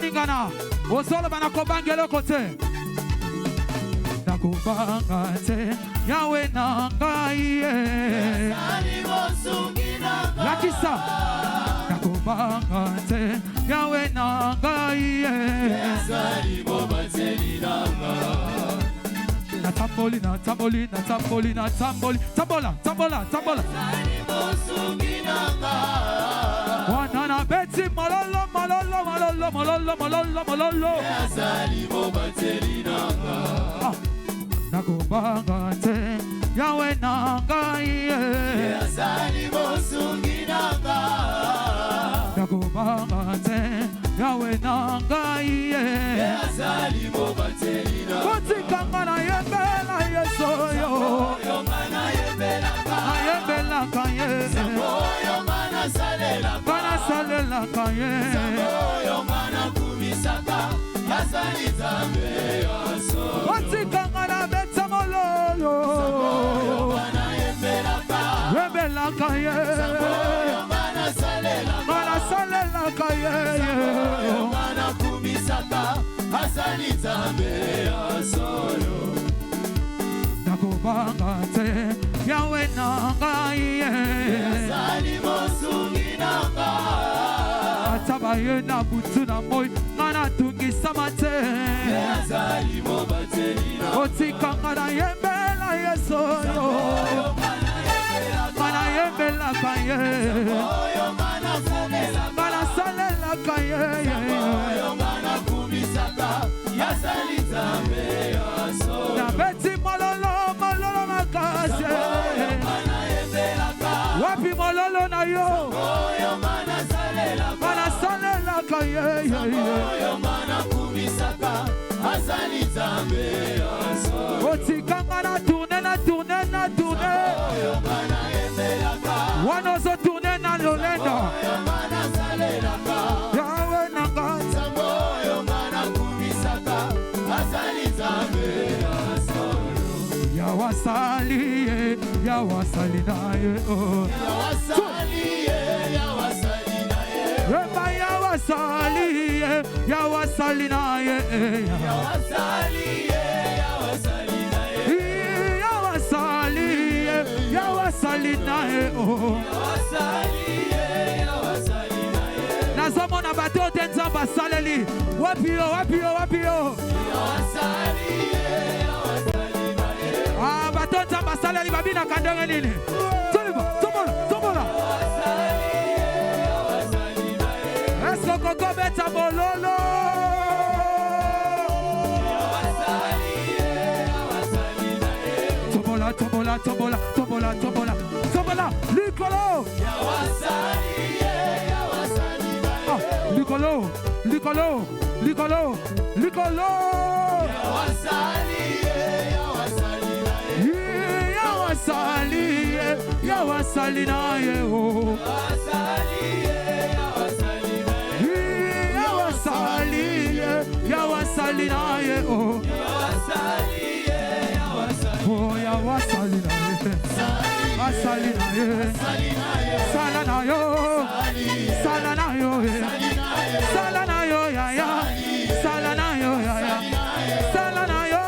Ningana, osolo banakobanga le côté. Nakobanga te, Yahweh nangai. Lakisa, nakobanga te, Yahweh nangai. Na tamboli, na tamboli, na tamboli, na tamboli, tambola, tambola, tambola. Wanana beti malolo, malolo, malolo, malolo, malolo, malolo. Nakobanga te, Yahweh nangai. Nakobanga te, Yahweh nangai. Kotikanga na yembela yesoyo. Na yembela kanye. Kana salela kanye. Kotikanga na beta mololo. Yembela kanye. Kana salela kanye. Nakobanga te, Yahweh nangai. Atabaye na butu na moi, ngana tungi samate. Otikanga na yembela yesoyo. Mana yembela kanye. Mana salela kanye. Na beti mololo, mololo makase. Wapi mololo na yo. Mana salela kanye. Otikanga na tourne, na tourne, na tourne. Wanozo tourne na lolendo. Yahweh nangai. Yawasali, Yawasali naye, oh. Yawasali, Yawasali naye. Rema Yawasali, Yawasali naye. Yawasali, Yawasali naye. Yawasali, Yawasali naye, oh. Yawasali, Yawasali naye. Nazomo na bato tenzamba saleli. Wapio, wapio, wapio. Yawasali, ah, baton tamba saleli babina kandenge nini. Toliba, tomola, tomola. Esko koko beta mololo. Tomola, tomola, tomola, tomola, tomola, tomola. Nicolo. Nicolo, Nicolo, Nicolo, Nicolo. Yawasali, Yawasali naye, oh. Yawasali, Yawasali naye, oh. Oh, Yawasali naye, Asali naye, Sala nayo, Sala nayo, Sala nayo, ya ya, Sala nayo, ya ya, Sala nayo,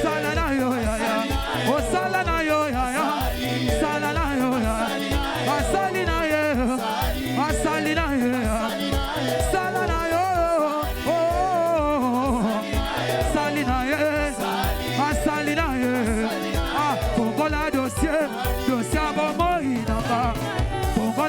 Sala nayo, ya ya. Oh, sala na yo, ya ya. Sala na yo, ya. Asali na yo, asali na yo, sala na yo. Oh, sali na yo, asali na yo. Ah, Congo la dossier, dossier bombo inaka. Congo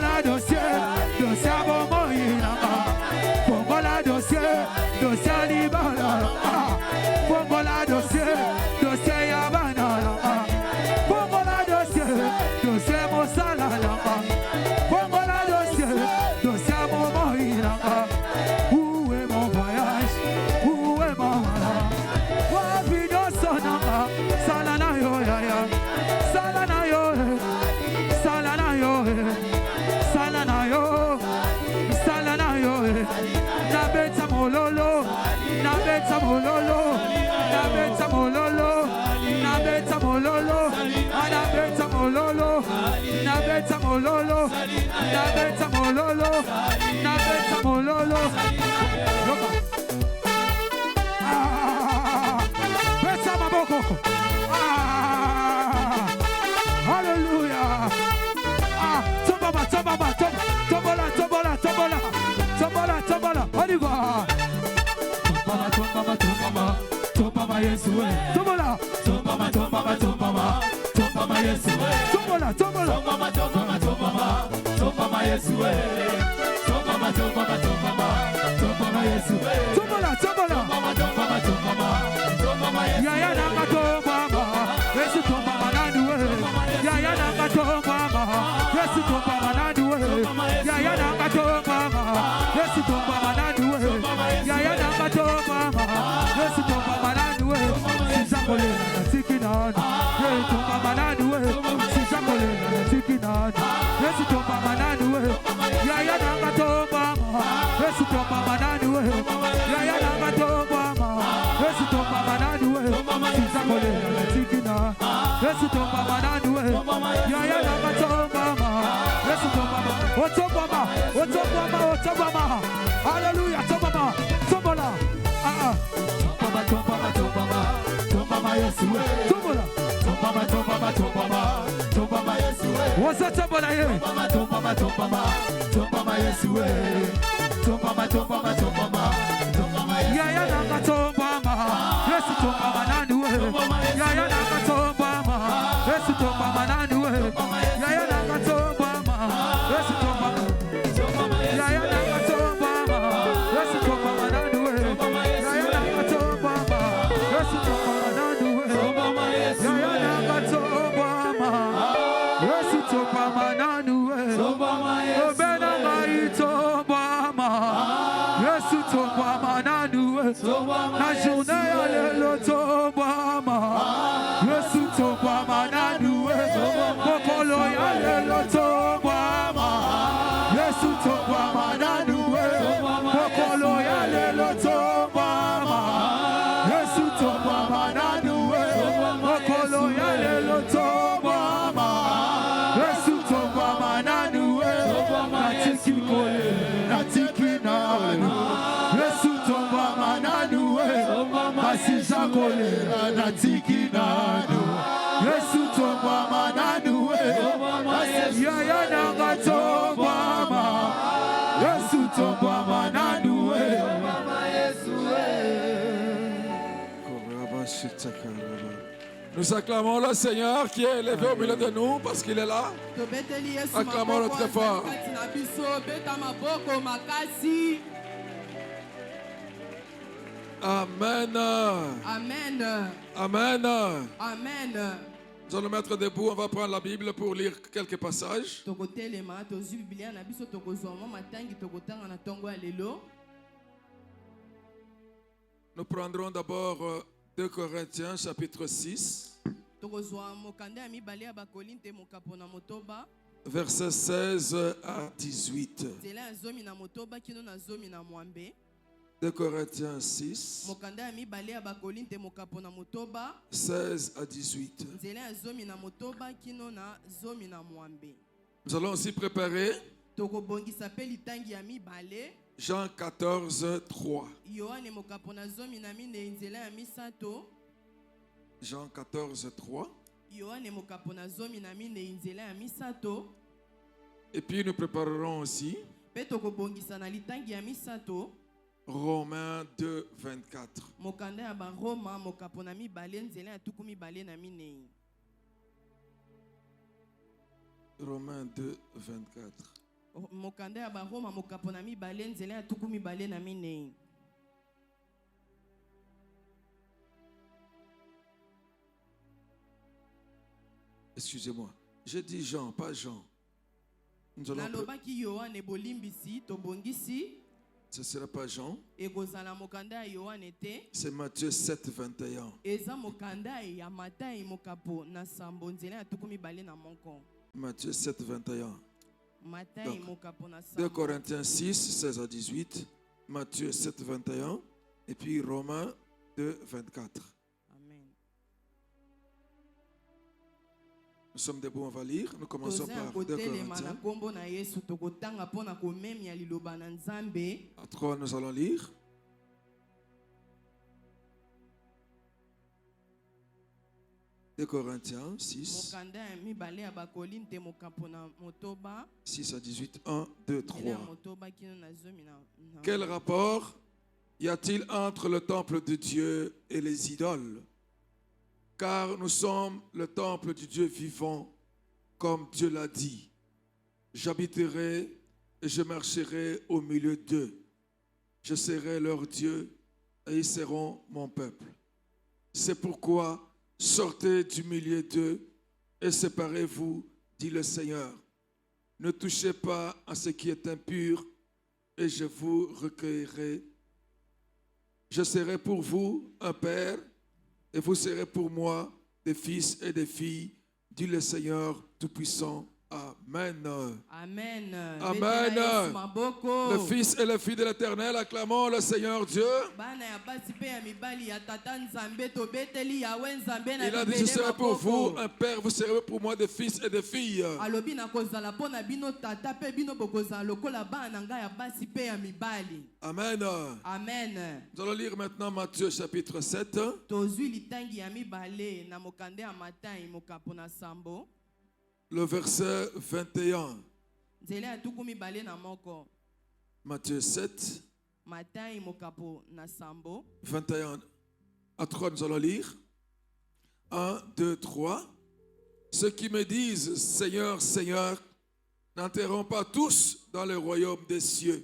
mololo, nabeta mololo, nabeta mololo. Beta maboko. Hallelujah. Tombola, tombola, tombola, tombola, tombola, tombola, tombola. On y va. Tombola, tombola, tombola, tombola, Yesu. Tombola, tombola, tombola, tombola, tombola, Yesu. Tombola, tombola, tombola, tombola, tombola, tombola, Yesu. Tombola, tombola, tombola, tombola, Yesu. Tombola, tombola, tombola, tombola, tombola, Yesu. Ya ya na tombola, Yesu tombola na duwe. Ya ya na tombola, Yesu tombola na duwe. Ya ya na tombola, Yesu tombola na duwe. Ya ya na tombola, Yesu tombola na duwe. Sizakole na tikinana, Yesu tombola na duwe. Sizakole na tikinana, Yesu tombola na duwe. Ya ya na tombola, Yesu tombola na duwe. Ya ya na tombola, Yesu tombola na duwe. Sizakole na tikinana, Yesu tombola na duwe. Ya ya na tombola, Yesu tombola. Otobama, otobama, otobama. Hallelujah, tombola, tombola. Tombola, tombola, tombola, tombola, Yesu. Tombola, tombola, tombola, tombola, tombola, Yesu. What's that tombola here? Tombola, tombola, tombola, tombola, Yesu. Tombola, tombola, tombola, tombola, Yesu. Ya ya na tombola, Yesu tombola na duwe. Ya ya na tombola, Yesu tombola na duwe. Ya ya na tombola, Yesu tombola. Ya ya na tombola, Yesu tombola na duwe. Ya ya na tombola, Yesu tombola na duwe. Ya ya na tombola, Yesu tombola na duwe. Obena ngai tombola, Yesu tombola na duwe. Na journée ya lelo tombola, Yesu tombola na duwe. Kokolo ya lelo tombola, Yesu tombola na duwe. Kokolo ya lelo tombola, Yesu tombola na duwe. Kokolo ya lelo tombola, Yesu tombola na duwe. Natikikole, natikinalo, Yesu tombola na duwe. Masizakole, natikinalo, Yesu tombola na duwe. Ya ya na tombola, Yesu tombola na duwe. Nous acclamons le Seigneur qui est élevé au milieu de nous parce qu'il est là. Acclamons-le très fort. Amen. Amen. Amen. Amen. Nous allons mettre debout, on va prendre la Bible pour lire quelques passages. Nous prendrons d'abord 2 Corinthiens chapitre 6, versets 16 à 18. 2 Corinthiens 6, 16 à 18. Nous allons aussi préparer Jean 14, 3. Jean 14, 3. Et puis nous préparerons aussi Romains 2, 24. Romains 2, 24. Excusez-moi, j'ai dit Jean, pas Jean. Nous allons ce ne sera pas Jean. C'est Matthieu 7, 21. Matthieu 7, 21. Donc, 2 Corinthiens 6, 16 à 18. Matthieu 7, 21. Et puis Romains 2, 24. Amen. Nous sommes debout, on va lire. Nous commençons par 2 Corinthiens. À 3, nous allons lire. « 2 Corinthiens 6, 6 à 18, 1, 2, 3. Quel rapport y a-t-il entre le temple de Dieu et les idoles? Car nous sommes le temple du Dieu vivant, comme Dieu l'a dit. J'habiterai et je marcherai au milieu d'eux. Je serai leur Dieu et ils seront mon peuple. C'est pourquoi sortez du milieu d'eux et séparez-vous, dit le Seigneur. Ne touchez pas à ce qui est impur et je vous recueillerai. Je serai pour vous un père et vous serez pour moi des fils et des filles, dit le Seigneur Tout-Puissant. Amen. Amen. Amen. Le Fils et la fille de l'Éternel, acclamons le Seigneur Dieu. Il a dit, je serai pour vous un père, vous serez pour moi des fils et des filles. Amen. Amen. Nous allons lire maintenant Matthieu chapitre 7. Le verset 21. Matthieu 7. 21. À 3, nous allons lire. 1, 2, 3. Ceux qui me disent, Seigneur, Seigneur, n'entreront pas tous dans le royaume des cieux,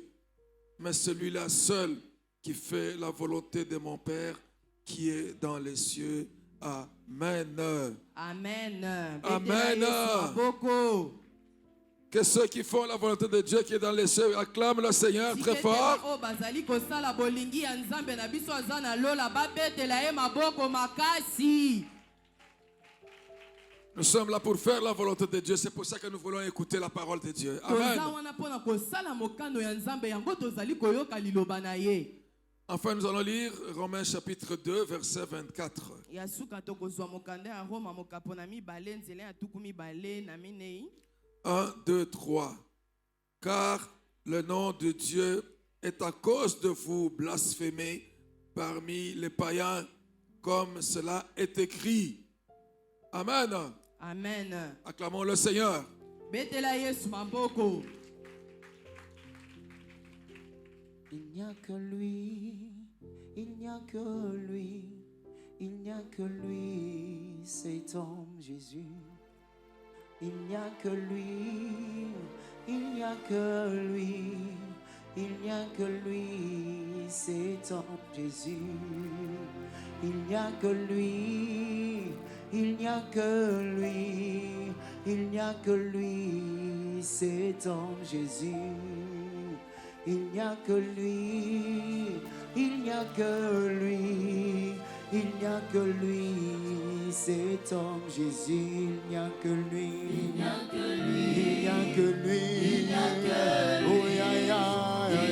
mais celui-là seul qui fait la volonté de mon Père qui est dans les cieux. Amen. Amen. Amen. Que ceux qui font la volonté de Dieu qui est dans les cieux acclament le Seigneur très fort. Nous sommes là pour faire la volonté de Dieu. C'est pour ça que nous voulons écouter la parole de Dieu. Amen. Enfin, nous allons lire Romains chapitre 2, verset 24. 1, 2, 3. Car le nom de Dieu est à cause de vous blasphémé parmi les païens, comme cela est écrit. Amen. Amen. Acclamons le Seigneur. Il n'y a que lui, il n'y a que lui, il n'y a que lui, cet homme Jésus. Il n'y a que lui, il n'y a que lui, il n'y a que lui, cet homme Jésus. Il n'y a que lui, il n'y a que lui, il n'y a que lui, cet homme Jésus. Il n'y a que lui, il n'y a que lui, il n'y a que lui, cet homme Jésus. Il n'y a que lui, il n'y a que lui, il n'y a que lui, il n'y a que lui, oh ya ya ya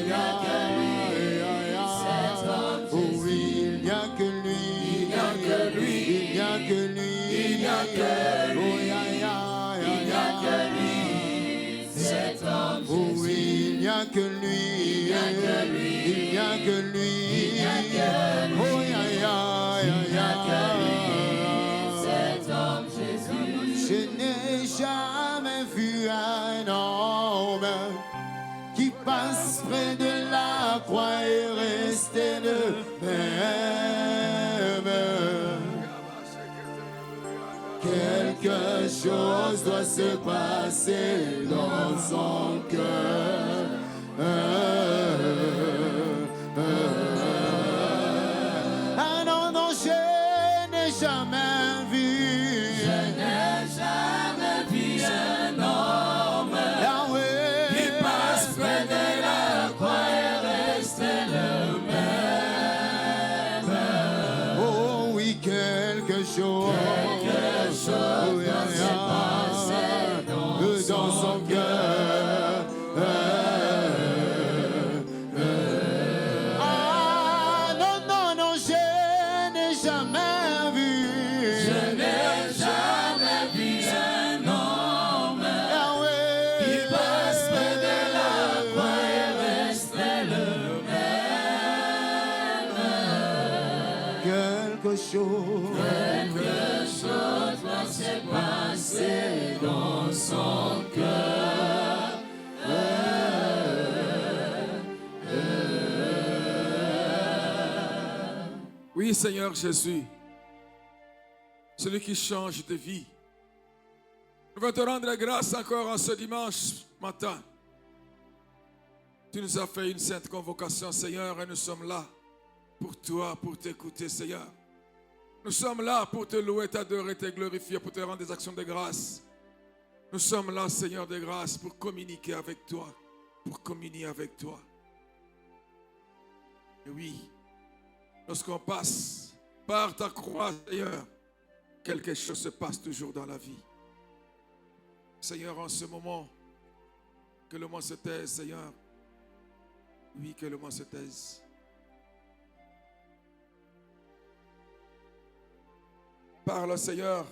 ya, cet homme Jésus. Oh oui, il n'y a que lui, il n'y a que lui, il n'y a que lui, il n'y a que lui, oh ya ya ya, il n'y a que lui, cet homme Jésus. Oh oui, il n'y a que lui. Il n'y a que lui, il n'y a que lui, il n'y a que lui, oh ya ya ya ya, cet homme Jésus. Je n'ai jamais vu un homme qui passe près de la croix et rester le même. Quelque chose doit se passer dans son cœur. Ah non, non, je n'ai jamais vu. Je n'ai jamais vu un homme qui passe près de la croix et reste le même. Oh oui, quelque chose doit se passer dans son cœur. Je n'ai jamais vu chose. Quelque chose va se passer dans son cœur. Oui, Seigneur Jésus, celui qui change de vie. Nous voulons te rendre grâce encore en ce dimanche matin. Tu nous as fait une sainte convocation, Seigneur, et nous sommes là pour toi, pour t'écouter, Seigneur. Nous sommes là pour te louer, t'adorer, te glorifier, pour te rendre des actions de grâce. Nous sommes là, Seigneur de grâce, pour communiquer avec toi, pour communier avec toi. Et oui, lorsqu'on passe par ta croix, Seigneur, quelque chose se passe toujours dans la vie. Seigneur, en ce moment, que le monde se taise, Seigneur. Oui, que le monde se taise. Parle, Seigneur,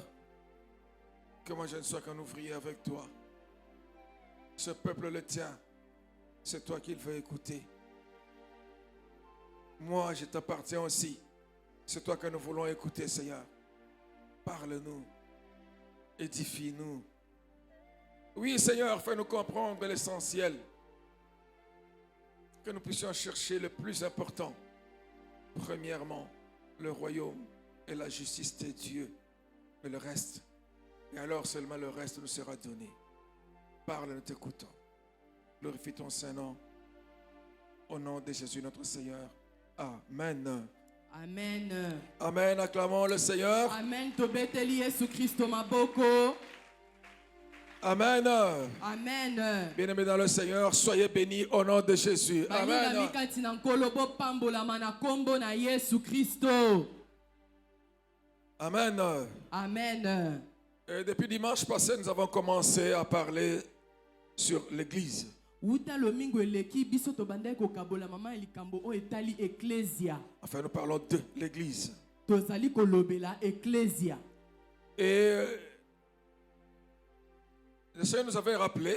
que moi je ne sois qu'un ouvrier avec toi. Ce peuple le tient. C'est toi qu'il veut écouter. Moi, je t'appartiens aussi. C'est toi que nous voulons écouter, Seigneur. Parle-nous. Édifie-nous. Oui, Seigneur, fais-nous comprendre l'essentiel. Que nous puissions chercher le plus important. Premièrement, le royaume et la justice de Dieu. Mais le reste, et alors seulement le reste nous sera donné. Parle, nous t'écoutons. Glorifie ton Saint-Nom. Au nom de Jésus notre Seigneur. Amen. Amen. Amen. Acclamons le Seigneur. Amen. Tobeteli Yesu Christo maboko. Amen. Amen. Bien-aimés dans le Seigneur, soyez bénis au nom de Jésus. Amen. Mikati na nkolo bo pambola mana kombo na Yesu Christo. Amen. Amen. Et depuis dimanche passé, nous avons commencé à parler sur l'Église. Uta lomingo eleki biso to bandai ko kabola mama likambo o etali ecclesia. Enfin, nous parlons de l'Église. Tozali ko lobela ecclesia. Et le Seigneur nous avait rappelé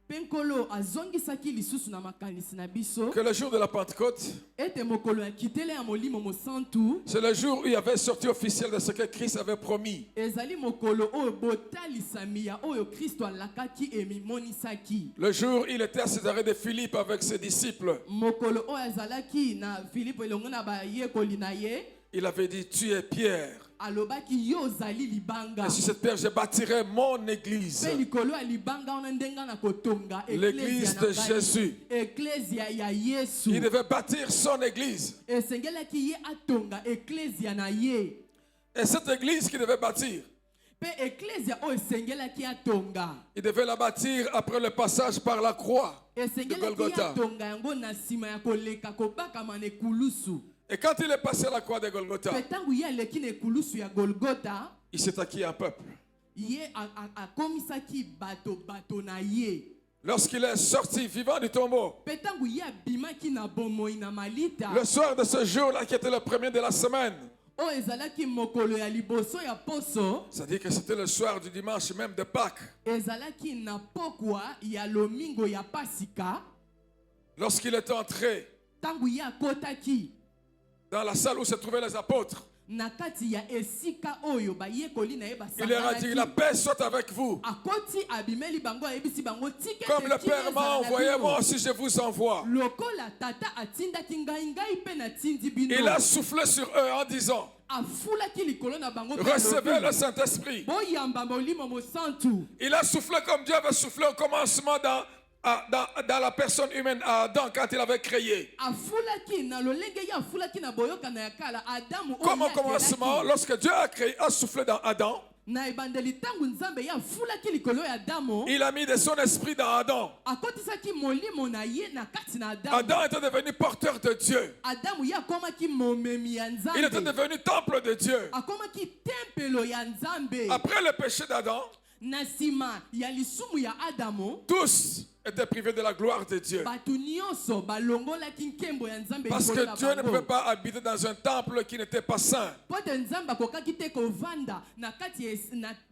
Penkolo azongisaki lisusu na makanisi na biso. que le jour de la Pentecôte, Ete mokolo ya kitele ya molimo mosantu. c'est le jour où il y avait sorti officiel de ce que Christ avait promis. Ezali mokolo oyo botalisami ya oyo Kristo alakaki emimonisaki. Le jour où il était à Césarée de Philippe avec ses disciples. Mokolo oyo azalaki na Philippe elongo na bayekoli na ye. Il avait dit, tu es Pierre. Alobaki yo zali libanga. Et sur cette pierre, je bâtirai mon église. Pe likolo ya libanga ona ndenga na kotonga L'église de Jésus. Ecclesia ya Yesu. Il devait bâtir son église. Esengelaki ye atonga ecclesia na ye. Et cette église qu'il devait bâtir, Pe ecclesia o esengelaki atonga. il devait la bâtir après le passage par la croix de Esengelaki Golgotha. atonga yango na sima ya koleka kobakama na ekulusu. Et quand il est passé à la croix de Golgotha, Pe tangu ye aleki na ekulusu ya Golgotha, il s'est acquis un peuple. ye akomisaki bato na ye. Lorsqu'il est sorti vivant du tombeau, Pe tangu ye abimaki na bomoi na malita. le soir de ce jour-là qui était le premier de la semaine, O ezalaki mokolo ya liboso ya poso. c'est-à-dire que c'était le soir du dimanche même de Pâques, Ezalaki na pokwa ya lomingo ya pasika. lorsqu'il est entré Tangu ye akotaki dans la salle où se trouvaient les apôtres, na kati ya esika oyo bayekoli na ye il leur a dit, la basanganaki. paix soit avec vous. Akoti abimeli bango ayebisi bango tike Comme le ete Père m'a envoyé, moi aussi je vous envoie. lokola tata atindaki ngai pe natindi bino. Il a soufflé sur eux en disant, Afulaki likolo na bango pe recevez alobi, le Saint-Esprit. boyamba molimo mosantu. Il a soufflé comme Dieu avait soufflé au commencement dans la personne humaine à Adam quand il avait créé. Afulaki na lolenge ya afulaki na boyoka na yakala Adamu Comme au oyo commencement, akelaki. lorsque Dieu a créé, a soufflé dans Adam, Na ebandeli tangu nzambe ya afulaki likolo ya Adamu. il a mis de son esprit dans Adam. Akotisaki molimo na ye na kati na Adamu. Adam était devenu porteur de Dieu. Adamu ye akomaki momemi ya Il était nzambe. devenu temple de Dieu. Akomaki tempelo ya nzambe. Après le péché d'Adam, Na nsima ya lisumu ya Adamu, tous étaient privés de la gloire de Dieu. bato nyonso balongolaki nkembo ya nzambe Parce likolo que na Dieu ne bango. pouvait pas habiter dans un temple qui n'était pas saint. Po te nzambe akokaki te kovanda na kati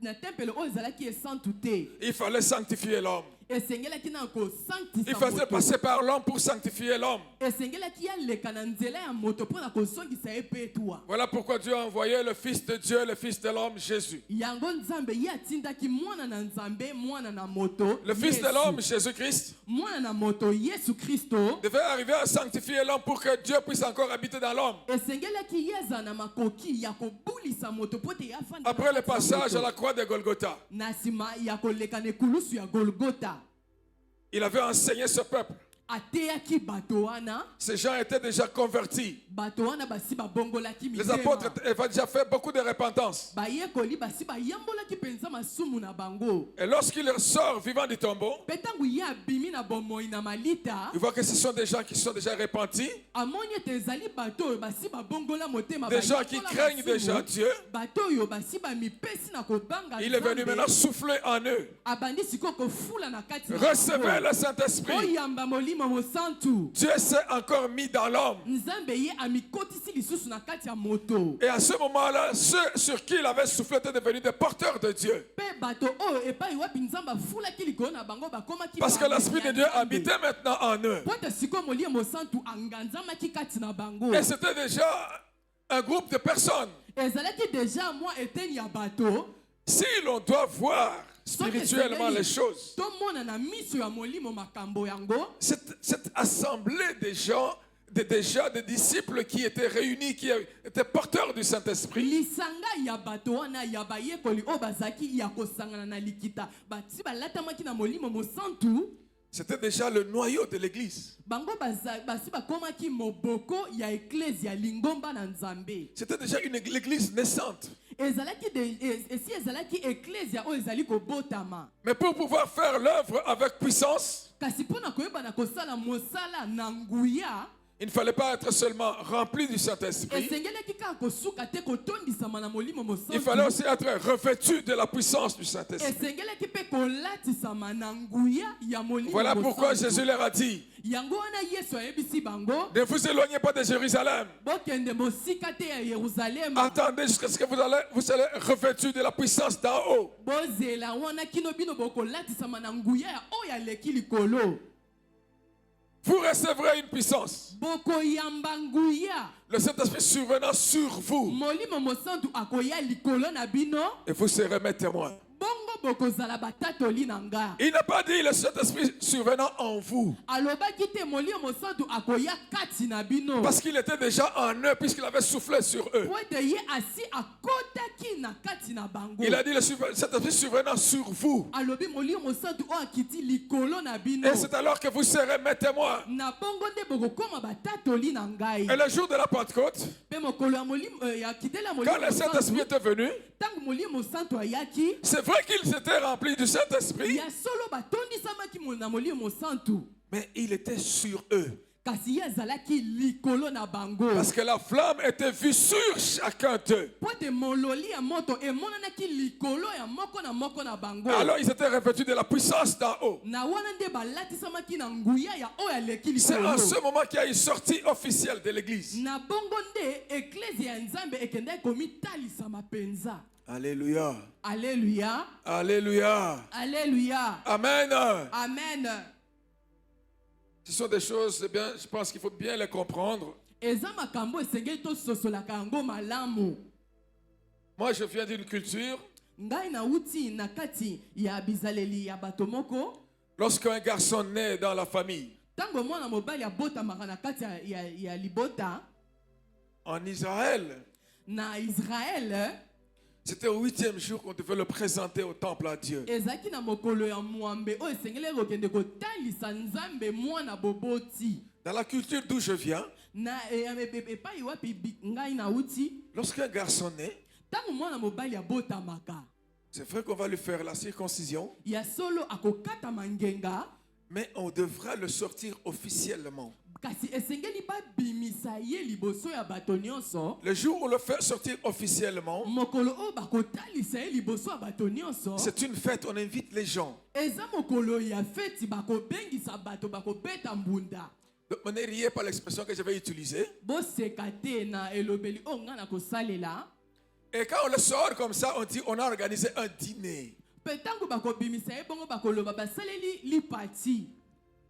na tempelo oyo ezalaki esantu te. Il fallait sanctifier l'homme. esengelaki na kosankisa Il faisait moto. passer par l'homme pour sanctifier l'homme. Esengelaki aleka na nzela ya moto mpona kozongisa ye petua. Voilà pourquoi Dieu a envoyé le Fils de Dieu, le Fils de l'homme, Jésus. Yango nzambe ye atindaki mwana na nzambe mwana na moto. Le Fils de Yesu. l'homme, Jésus-Christ, Mwana na moto Yesu Kristo. devait arriver à sanctifier l'homme pour que Dieu puisse encore habiter dans l'homme. Esengelaki yeza na makoki ya kobulisa moto po te afanda. Après le passage à la croix de Golgotha, na nsima ya koleka na ekulusu ya Golgota. il avait enseigné ce peuple. Ateyaki bato wana. Ces gens étaient déjà convertis. Bato wana basi babongolaki Les mitema. apôtres avaient déjà fait beaucoup de repentance. Bayekoli basi bayambolaki penza masumu na bango. Et lorsqu'il sort vivant du tombeau, Pe ntango ye abimi na bomoi na malita. il voit que ce sont des gens qui sont déjà repentis, Amoni ete ezali bato oyo basi babongola motema. des gens qui bayambola craignent masumu. déjà Dieu. Bato oyo basi bamipesi na kobanga Il est venu Nzambe. maintenant souffler en eux. Abandi sikoyo kofula na kati na Recevez bango. le Saint-Esprit. Oyamba molimo mosantu. Dieu s'est encore mis dans l'homme. Nzambe ye amikotisi lisusu na kati ya moto. Et à ce moment-là, ceux sur qui il avait soufflé étaient devenus des porteurs de Dieu. Pe bato oyo epai wapi nzambe afulaki likolo na bango bakomaki Parce que bato l'Esprit ya de Dieu Nzambe. habitait maintenant en eux. Po ete sikoyo molimo mosantu anganzamaki kati na bango. Et c'était déjà un groupe de personnes. Ezalaki deja mwa eteni ya bato. Si l'on doit voir spirituellement les choses, tomona na miso ya molimo makambo yango. cette assemblée des gens, déjà des disciples qui étaient réunis, qui étaient porteurs du Saint-Esprit, Lisanga ya bato wana ya bayekoli oyo bazaki ya kosangana na likita. Bati balatamaki na molimo mosantu. c'était déjà le noyau de l'Église. Bango basi bakomaki moboko ya eklezia lingomba na nzambe. C'était déjà l'Église naissante. Esi ezalaki eklezia oyo ezali kobotama. Mais pour pouvoir faire l'œuvre avec puissance, Kasi mpona koyeba na kosala mosala na nguya. il ne fallait pas être seulement rempli du Saint-Esprit. Esengelaki kaka kosuka te kotondisama na molimo Il fallait mosantu. aussi être revêtu de la puissance du Saint-Esprit. Esengelaki mpe kolatisama na nguya ya molimo Voilà pourquoi mosantu. Jésus leur a dit, Yango wana Yesu ayebisi bango. ne vous éloignez pas de Jérusalem. Bokende mosika te ya Yerusalem. Attendez jusqu'à ce que vous serez revêtus de la puissance d'en haut. Bozela wana kino bino bokolatisama na nguya ya oyo aleki likolo. Vous recevrez une puissance. Boko yamba nguya. Le Saint-Esprit survenant sur vous. Molimo mosantu akoya likolo na bino. Et vous serez mes témoins. Bongo bokozala batatoli na nga. Il n'a pas dit le Saint-Esprit survenant en vous. Alobaki te molimo mosantu akoya kati na bino. Parce qu'il était déjà en eux, puisqu'il avait soufflé sur eux. Po ete ye asi akotaki na kati na bango. Il a dit le Saint-Esprit survenant sur vous. Alobi molimo mosantu oyo akiti likolo na bino. Et c'est alors que vous serez mes témoins. Na bongo nde bokokoma batatoli na ngai. Et le jour de la Pentecôte, Pe mokolo ya molimo ya kitela quand molimo le Saint-Esprit était venu, tango molimo mosantu ayaki. c'est vrai qu'ils étaient remplis du Saint-Esprit, Ya solo batondisamaki na molimo mosantu. mais il était sur eux. Kasi ye azalaki likolo na bango. Parce que la flamme était vue sur chacun d'eux. Po ete mololi ya moto emonanaki likolo ya moko na bango. Alors ils étaient revêtus de la puissance d'en haut. Na wana nde balatisamaki na nguya ya oyo aleki C'est en ce likolo. moment qu'il y a une sortie officielle de l'église. Na bongo nde eklezia ya nzambe ekendaki komitalisama penza. Alléluia. Alléluia. Alléluia. Alléluia. Amen. Amen. Ce sont des choses, eh bien, je pense qu'il faut bien les comprendre. Eza makambo esengeli tososolaka yango malamu. Moi, je viens d'une culture, Ngai nauti na kati ya bizaleli ya bato moko. lorsqu'un garçon naît dans la famille, Tango mwana mobali abotamaka na kati ya libota. en Israël, Na Israel. c'était au 8e jour qu'on devait le présenter au temple à Dieu. Ezaki na mokolo ya mwambe oyo esengeli kokende kotalisa nzambe mwana boboti. Dans la culture d'où je viens, Na epai wapi ngai nauti. lorsqu'un garçon naît, Tango mwana mobali abotamaka. c'est vrai qu'on va lui faire la circoncision, Ya solo akokata mangenga. mais on devra le sortir officiellement. Kasi esengeli babimisa ye liboso ya bato nyonso. Le jour où on le fait sortir officiellement, Mokolo oyo bakotalisa ye liboso ya bato nyonso. c'est une fête, on invite les gens. Eza mokolo ya feti bakobengisa bato bakobeta mbunda. Donc, ne riez pas l'expression que je vais utiliser. Boseka te na elobeli oyo nga na kosalela. Et quand on le sort comme ça, on dit on a organisé un dîner. mpe ntango bakobimisa ye bongo bakoloba basaleli lipati.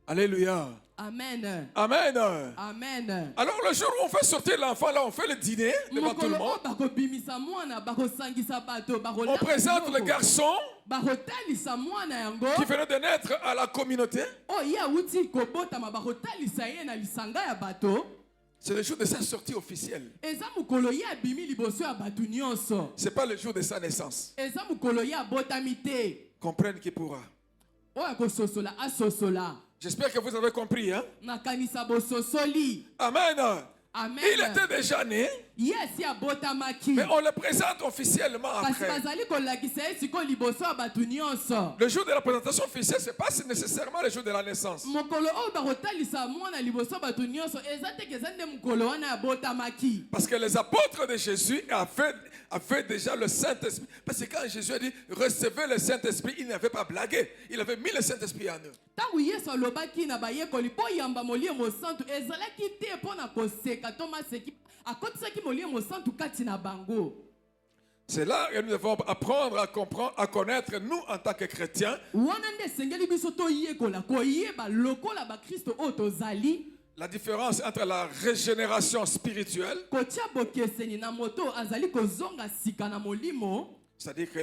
Alléluia. Amen. Amen. Amen. Alors le jour où on fait sortir l'enfant, là on fait le dîner devant tout le monde. Bakobimisa mwana bakosangisa bato On présente le garçon bakotalisa mwana yango qui venait de naître à la communauté. oyo awuti kobotama bakotalisa ye na lisanga ya bato. C'est le jour de sa sortie officielle. Eza mokolo ye abimi liboso ya bato nyonso. C'est pas le jour de sa naissance. Eza mokolo ye abotami te. Comprenne qui pourra. Oyo akososola asosola. J'espère que vous avez compris, hein? Nakanisa bososoli. Amen. Amen. Il était déjà né, Yes ya botamaki. mais on le présente officiellement Kasi après. bazali kolakisa ye sikoyo liboso ya bato nyonso. Le jour de la présentation officielle, c'est pas nécessairement le jour de la naissance. Mokolo oyo bakotalisa mwana liboso ya bato nyonso eza teke eza nde mokolo wana ya botamaki. Parce que les apôtres de Jésus avaient déjà le Saint-Esprit. Parce que quand Jésus a dit recevez le Saint-Esprit, il n'avait pas blagué. Il avait mis le Saint-Esprit en eux. Ntango yesu alobaki na bayekoli mpo yamba molimo mosantu ezalaki te mpo na koseka to maseki akotisaki molimo mosantu kati na bango. C'est là que nous devons apprendre à comprendre, à connaître, nous en tant que chrétiens, Wana nde esengeli biso toyekola koyeba lokola bakristo oyo tozali la différence entre la régénération spirituelle, kotia bokeseni na moto azali kozonga sika na molimo c'est-à-dire que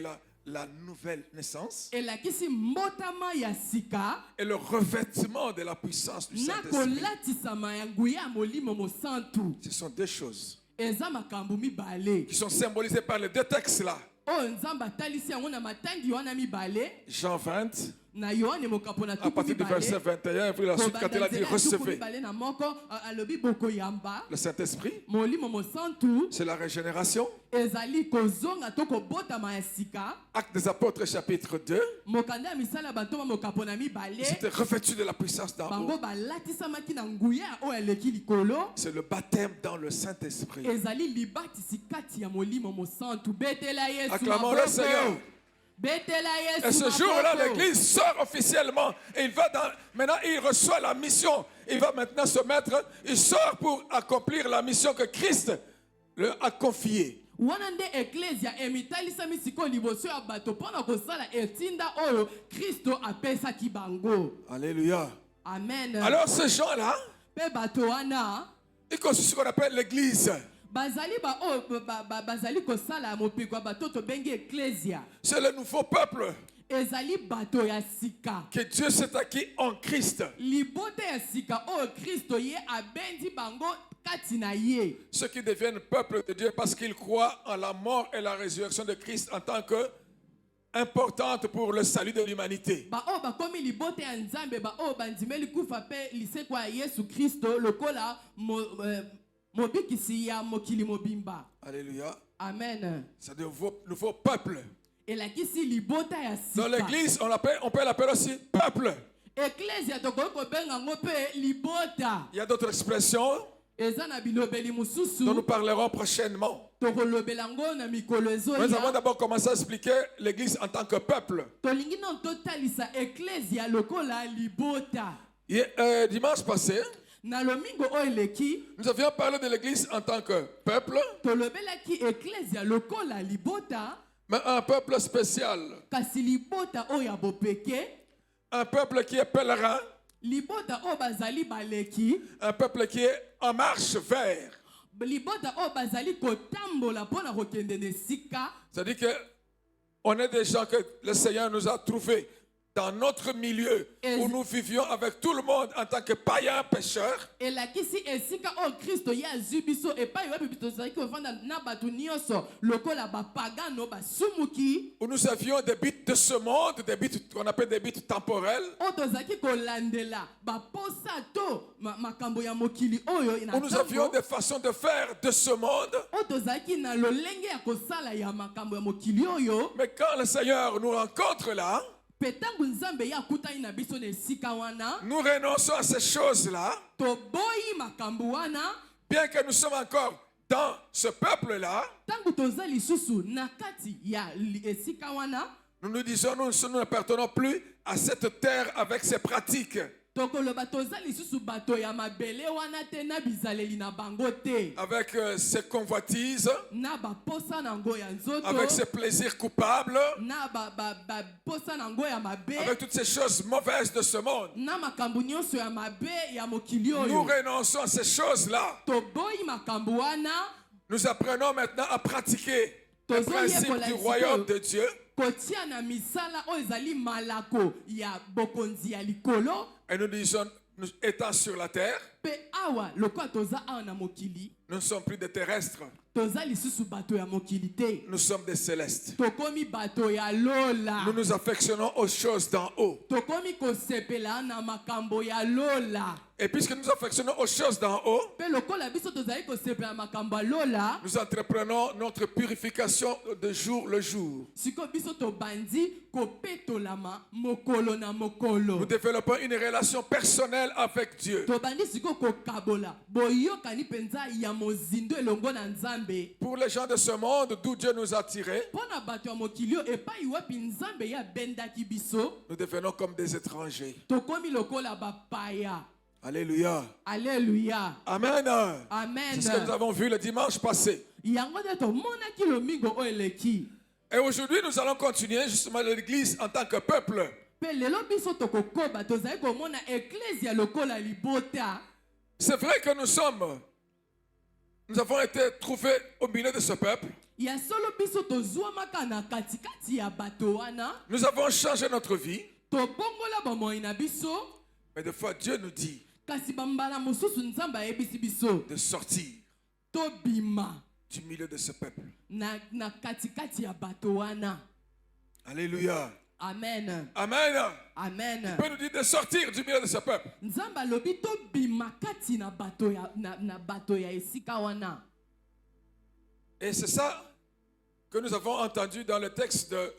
la nouvelle naissance, elakisi mbotama ya sika et le revêtement de la puissance du na Saint-Esprit. kolatisama ya nguya ya molimo mosantu. Ce sont deux choses Eza makambo mibale qui sont symbolisées par les deux textes-là. oyo nzambe atalisi yango na matangi wana mibale Jean 20, na yohane mokapo na à tuku partir du verset mibale 21, puis la suite quand il a dit recevez mibale na moko alobi bokoyamba le Saint-Esprit, molimo mosantu c'est la régénération. ezali kozonga to kobotama ya sika. Actes des Apôtres chapitre 2, Mokanda ya misala ya bantoma mokapo na mibale c'était revêtu de la puissance d'en bango haut. balatisamaki na nguya oyo eleki likolo C'est le baptême dans le Saint-Esprit. ezali libatisi kati ya molimo mosantu. Betela yesu Acclamons le Seigneur. maboko. Betela Et yesu ce jour-là, maboko. l'Église sort officiellement et il va maintenant il reçoit la mission. Il va maintenant se mettre, il sort pour accomplir la mission que Christ leur a confiée. Wana nde eklesia emitalisami sikoyo liboso ya bato mpo na kosala etinda oyo kristo apesaki bango. Alléluia. Amen. Alors ces gens-là, mpe bato wana ils constituent ce qu'on appelle l'Église. bazali bazali kosala mopiko ya bato tobengi eklesia. C'est le nouveau peuple Ezali bato ya sika. que Dieu s'est acquis en Christ. Libote ya sika oyo kristo ye abendi bango kati na ye. Ceux qui deviennent peuple de Dieu parce qu'ils croient en la mort et la résurrection de Christ en tant que importante pour le salut de l'humanité. Ba oyo bakomi libote ya nzambe ba oyo bandimeli kufa mpe lisekwa ya yesu kristo lokola mobikisi ya mokili mobimba. Alléluia. Amen. C'est de nouveau peuple. Elakisi libota ya Dans sika. l'église, on peut l'appeler aussi peuple. Eklesia tokoki kobenga ngo mpe libota. Il y a d'autres expressions Eza na bilobeli mosusu dont nous parlerons prochainement. tokolobela ngo na mikolo Mais nous avons ezoya. d'abord commencé à expliquer l'église en tant que peuple. Tolingi non totalisa eklesia lokola libota. Dimanche passé, Na lomingo oyo eleki nous avions parlé de l'église en tant que peuple, tolobelaki eklesia lokola libota, mais un peuple spécial. kasi libota oyo ya bopeke, Un peuple qui est pèlerin, libota oyo bazali baleki, un peuple qui est en marche vers. libota oyo bazali kotambola mpo na kokende na esika. C'est-à-dire que on est des gens que le Seigneur nous a trouvés dans notre milieu où nous vivions avec tout le monde en tant que païens pécheurs. Elakisi esika oyo kristo ye azwi biso epai wapi tozalaki kovanda na bato nyonso lokola bapagano basumuki Où nous avions des buts de ce monde, des buts qu'on appelle des buts temporels. oyo tozalaki kolandela baposa to makambo ya mokili oyo na Où nous avions ntango des façons de faire de ce monde. oyo tozalaki na lolenge ya kosala ya makambo ya mokili oyo. Mais quand le Seigneur nous rencontre là, Mpe ntango nzambe ye akutani na biso na esika wana nous renonçons à ces choses-là. toboyi makambo wana. Bien que nous sommes encore dans ce peuple-là, Ntango toza lisusu na kati ya esika wana nous nous disons, nous n'appartenons plus à cette terre avec ses pratiques. tokoloba toza lisusu bato ya mabele wana te na bizaleli na bango te avec ses convoitises, na baposa nango ya nzoto avec ses plaisirs coupables, na baposa nango ya mabe avec toutes ces choses mauvaises de ce monde. na makambo nyonso ya mabe ya mokili Nous oyo renonçons à ces choses-là. toboyi makambo wana Nous apprenons maintenant à pratiquer les Tozo principes yekola du sikoyo. royaume de Dieu. kotia na misala oyo ezali malako ya bokonzi ya likolo Et nous disons, nous étant sur la terre, mpe awa lokola toza awa na mokili nous ne sommes plus des terrestres, toza lisusu bato ya mokili te nous sommes des célestes. tokomi bato ya lola Nous nous affectionnons aux choses d'en haut. tokomi kosepela na makambo ya lola Et puisque nous nous affectionnons aux choses d'en haut, mpe lokola biso tozali kosepela na makambo ya lola nous entreprenons notre purification de jour le jour. sikoyo biso tobandi kopetolama mokolo na mokolo Nous développons une relation personnelle avec Dieu. tobandi sikoyo kokabola boyokani mpenza ya mozindo elongo na nzambe Pour les gens de ce monde d'où Dieu nous a tirés, mpo na bato ya mokili oyo epai wapi nzambe ye abendaki biso nous devenons comme des étrangers. tokomi lokola bapaya Alléluia. alleluya Amen. amen C'est ce que nous avons vu le dimanche passé. yango nde tomonaki lomingo oyo eleki Et aujourd'hui, nous allons continuer justement l'église en tant que peuple. mpe lelo biso tokokoba tozali komona eklesia lokola libota C'est vrai que nous avons été trouvés au milieu de ce peuple. ya solo biso tozwamaka na katikati ya bato wana Nous avons changé notre vie. tobongola bomoi na biso Mais des fois, Dieu nous dit kasi bambala mosusu nzambe ayebisi biso de sortir tobima du milieu de ce peuple. na katikati ya bato wana Alléluia. amen Amen. amen Il peut nous dire de sortir du milieu de ce peuple. nzambe alobi tobima kati na bato ya esika wana Et c'est ça que nous avons entendu dans le texte de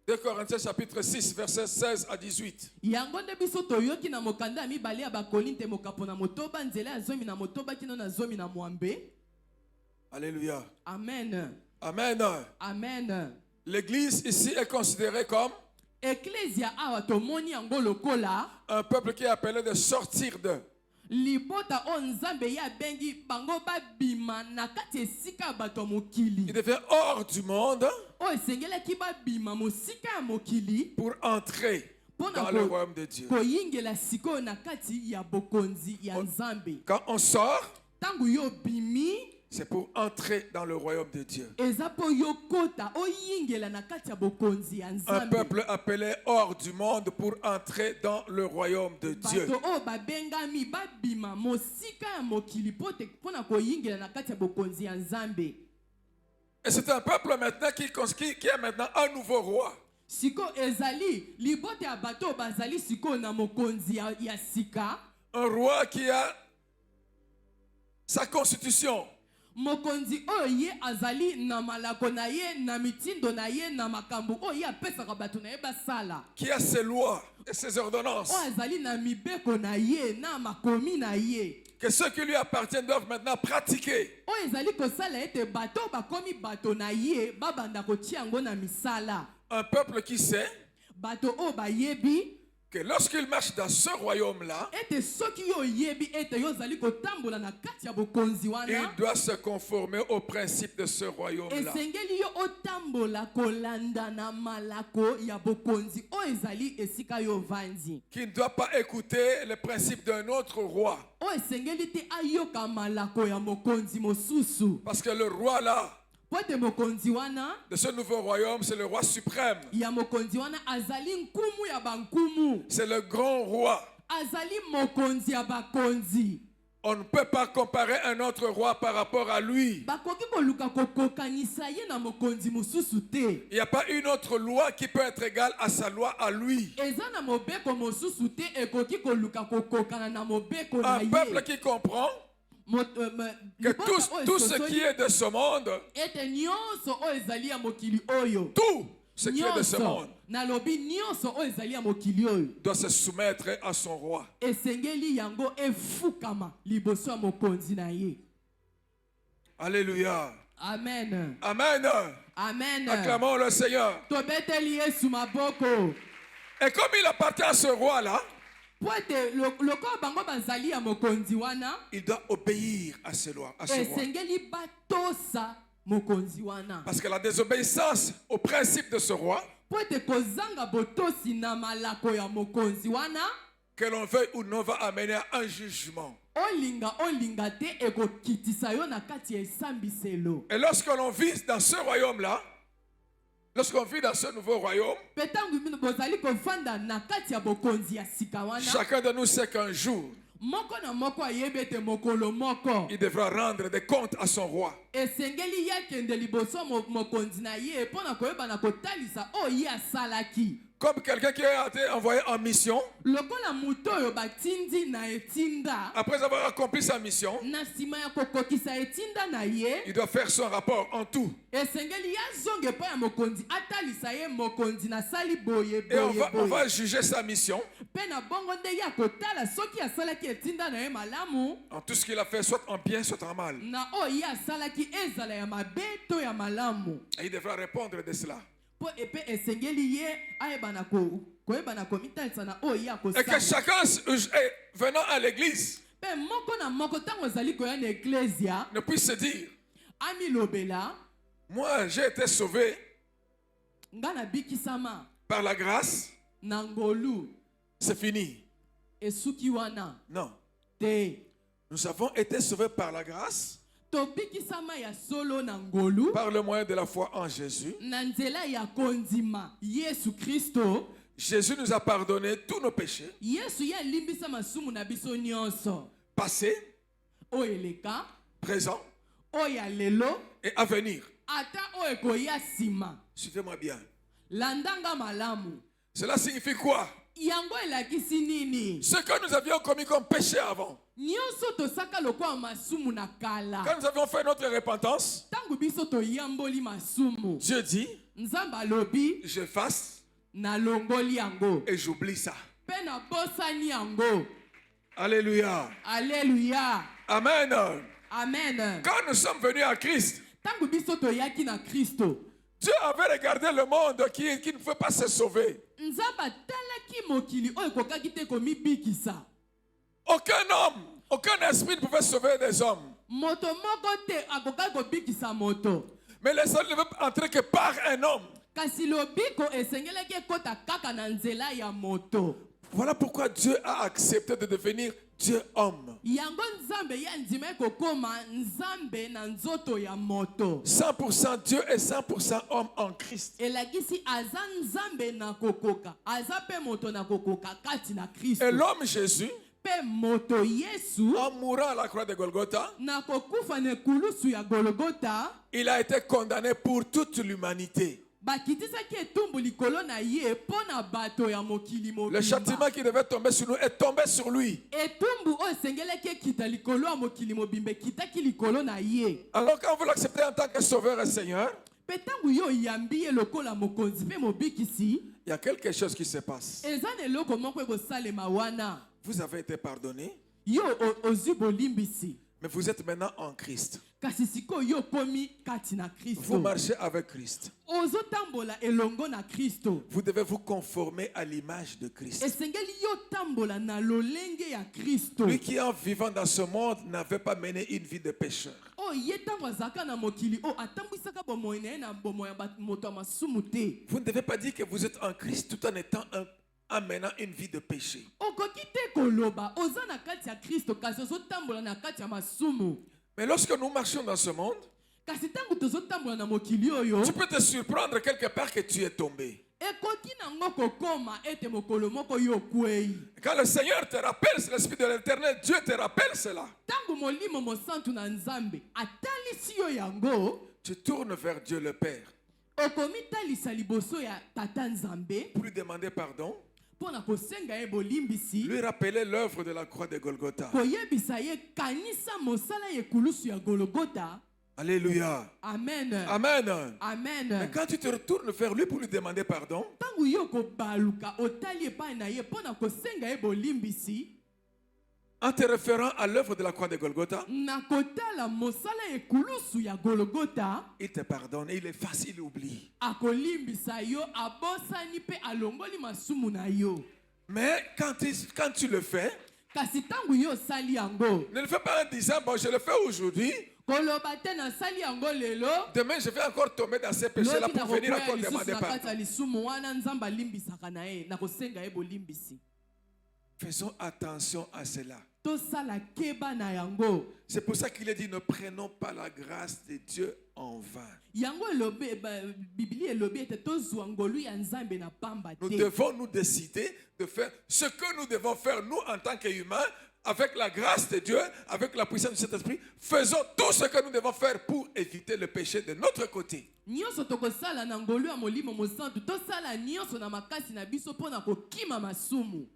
2 Corinthiens chapitre 6, versets 16 à 18. yango nde biso toyoki na mokanda ya mibale ya bakorinte mokapo na motoba nzela ya zomi na motoba kino na zomi na mwambe Alléluia. amen Amen. amen L'église ici est considérée comme eklesia awa tomoni yango lokola un peuple qui est appelé de sortir de. libota oyo nzambe ye abengi bango babima na kati esika ya bato ya Il mokili devient hors du monde oyo esengelaki babima mosika ya mokili pour entrer dans le royaume de Dieu. koyingela sikoyo na kati ya bokonzi ya nzambe Quand on sort, ntango yo bimi c'est pour entrer dans le royaume de Dieu. eza mpo yo kota oyingela na kati ya bokonzi ya Un nzambe peuple appelé hors du monde pour entrer dans le royaume de Dieu. bato oyo babengami babima mosika ya mokili mpo na koyingela na kati ya bokonzi ya nzambe Et c'est un peuple maintenant qui est maintenant un nouveau roi. sikoyo ezali libota ya bato oyo bazali sikoyo na mokonzi ya sika Un roi qui a sa constitution. mokonzi oyo ye azali na malako na ye na mitindo na ye na makambo oyo ye apesaka bato na ye basala Qui a ses lois et ses ordonnances. oyo azali na mibeko na ye na makomi na ye Que ceux qui lui appartiennent doivent maintenant pratiquer. oyo ezali kosala ete bato bakomi bato na ye babanda kotia yango na misala Un peuple qui sait bato oyo bayebi que lorsqu'il marche dans ce royaume-là, ete soki yo oyebi ete yo ozali kotambola na kati ya bokonzi il wana doit se conformer aux principes de ce royaume-là. esengeli yo otambola kolanda na malako ya bokonzi oyo ezali esika yo ovandi Qui ne doit pas écouter les principes d'un autre roi. oyo esengeli te ayoka malako ya mokonzi mosusu Parce que le roi là, po ete mokonzi wana de ce nouveau royaume, c'est le roi suprême. ya mokonzi wana azali nkumu ya bankumu C'est le grand roi. azali mokonzi ya bakonzi On ne peut pas comparer un autre roi par rapport à lui. bakoki koluka kokokanisa ye na mokonzi mosusu te Il n'y a pas une autre loi qui peut être égale à sa loi à lui. eza na mobeko mosusu te ekoki koluka kokokana na mobeko na Un peuple ye qui comprend que libota tout ce qui est de ce monde, ete nyonso oyo ezali ya mokili oyo tout ce qui est de ce monde, nalobi nyonso oyo ezali ya mokili oyo doit se soumettre à son roi. esengeli yango efukama liboso ya mokonzi na ye Alléluia. amen Amen. amen Acclamons le Seigneur. tobeteli yesu maboko Et comme il appartient à ce roi-là, po ete lokola bango bazali ya mokonzi wana il doit obéir à ce roi. esengeli batosa mokonzi wana Parce que la désobéissance au principe de ce roi, po ete kozanga botosi na malako ya mokonzi wana que l'on veuille ou non, va amener à un jugement. olinga te ekokitisa yo na kati ya esambiselo. Et lorsque l'on vit dans ce royaume-là, lorsqu'on vit dans ce nouveau royaume, Pe tangu bino bozali kofanda na kati ya bokonzi ya sika wana chacun de nous sait qu'un jour, moko na moko ayebi ete mokolo moko il devra rendre des comptes à son roi. esengeli ye akende liboso mokonzi na ye mpo na koyeba na kotalisa oyo ye asalaki. Comme quelqu'un qui a été envoyé en mission, lokola moto oyo batindi na etinda après avoir accompli sa mission, na nsima ya kokokisa etinda na ye il doit faire son rapport en tout. esengeli ye azonge epai ya mokonzi atalisa ye mokonzi nasali boye Et on boye va juger sa mission mpe na bongo nde ye akotala soki asalaki etinda na ye malamu en tout ce qu'il a fait, soit en bien, soit en mal. na oyo ye asalaki ezala ya mabe to ya malamu Et il devra répondre de cela. mpo epe esengeli ye ayebana koyebana komitalisa na oyo ye Et que akosala chacun, venant à l'église, mpe moko na moko ntango ozali koya na eklesia ne puisse se dire, amilobela moi j'ai été sauvé nga nabikisama par la grâce, na ngolu c'est fini. esuki wana Non. te Nous avons été sauvés par la grâce, tobikisama ya solo na ngolu par le moyen de la foi en Jésus. na nzela ya kondima yesu kristo. Jésus nous a pardonné tous nos péchés, yesu ye alimbisa masumu na biso nyonso passés, oyo eleka présents oyo ya lelo et à venir. ata oyo ekoya nsima. Suivez-moi bien. landanga malamu. Cela signifie quoi? yango elakisi nini? Ce que nous avions commis comme péché avant, nyonso tosaka lokola masumu na kala quand nous avions fait notre repentance, ntango biso toyamboli masumu Dieu dit, nzambe alobi j'efface nalongoli yango et j'oublie ça. mpe nabosani yango. Alléluia. Alléluia. Amen. Amen. Quand nous sommes venus à Christ, Tangu biso toyaki na Kristo, Dieu avait regardé le monde qui ne peut pas se sauver. nzambe atalaki mokili oyo ekokaki te komibikisa. Aucun homme, aucun esprit ne pouvait sauver des hommes. Moto moko te akokaki kobikisa moto. Mais les hommes ne peuvent entrer que par un homme. Kasi lobiko esengelaki ekota kaka na nzela ya moto. Voilà pourquoi Dieu a accepté de devenir Dieu homme. Yango nzambe ya ndima ekokoma nzambe na nzoto ya moto. 100% Dieu et 100% homme en Christ. Elakisi aza nzambe na kokoka, aza pe moto na kokoka kati na Kristo. Et l'homme Jésus, Pe moto Yesu en mourant à la croix de Golgotha, na kokufa na ekulusu ya Golgotha, il a été condamné pour toute l'humanité. bakitisaki etumbu likolo na ye mpo na bato ya mokili Le mobimba. châtiment qui devait tomber sur nous est tombé sur lui. Etumbu oyo esengelaki ekita likolo ya mokili mobimba ekitaki likolo na ye. Alors quand vous l'acceptez en tant que sauveur et Seigneur, Mpe ntango yo oyambi ye lokola mokonzi mpe mobikisi, il y a quelque chose qui se passe. eza na eloko moko ekosalema wana. Vous avez été pardonné, Yo ozwi bolimbisi, mais vous êtes maintenant en Christ. kasi sikoyo yo komi kati na Vous Kristo. marchez avec Christ. Ozotambola elongo na Kristo. Vous devez vous conformer à l'image de Christ. Esengeli yo tambola na lolenge ya Kristo. Lui qui en vivant dans ce monde n'avait pas mené une vie de pécheur. Oh ye ntango azalaka na mokili o atambwisaka bomoi na ye na bomoi ya moto ya masumu te. Vous ne devez pas dire que vous êtes en Christ tout en étant en menant une vie de péché. Okoki te koloba oza na kati ya Kristo kasi ozotambola na kati ya masumu. Mais lorsque nous marchons dans ce monde, Kasi ntango tozotambola na mokili oyo, tu peux te surprendre quelque part que tu es tombé. ekoki nango kokoma ete mokolo moko yo kwei. Quand le Seigneur te rappelle, c'est l'Esprit de l'Éternel, Dieu te rappelle cela. Tango molimo mosantu na nzambe atalisi yo yango, Tu tournes vers Dieu le Père okomitalisa liboso ya tata nzambe pour lui demander pardon, mpo na kosenga ye bolimbisi, lui rappeler l'œuvre de la croix de Golgotha. koyebisa ye kanisa mosala ya ekulusu ya Golgotha. Alléluia. Amen. Amen. Mais Amen. quand tu te retournes vers lui pour lui demander pardon, Tango yo kobaluka otali epai na ye mpo na kosenga ye bolimbisi, en te référant à l'œuvre de la croix de Golgotha, na kotala mosala ya ekulusu ya Golgotha, il te pardonne et il efface, il oublie. akolimbisa yo abosani mpe alongoli masumu na yo. Mais quand tu le fais, kasi ntango yo osali yango ne le fais pas en disant, bon, je le fais aujourd'hui, koloba te nasali yango lelo demain je vais encore tomber dans ces péchés-là loki pour venir nakokwea encore lisusu demander na kati ya pardon. lisumu wana nzambe alimbisaka na ye nakosenga ye bolimbisi. Faisons attention à cela. Tosala keba na yango. C'est pour ça qu'il est dit, ne prenons pas la grâce de Dieu en vain. Yango elobi Biblia elobi ete tozwa ngolu ya nzambe na pamba Nous te. devons nous décider de faire ce que nous devons faire, nous en tant qu'humains, avec la grâce de Dieu, avec la puissance du Saint-Esprit. Faisons tout ce que nous devons faire pour éviter le péché de notre côté. Nyonso tokosala na ngolu ya molimo mosantu tosala nyonso na makasi na biso mpona kokima masumu.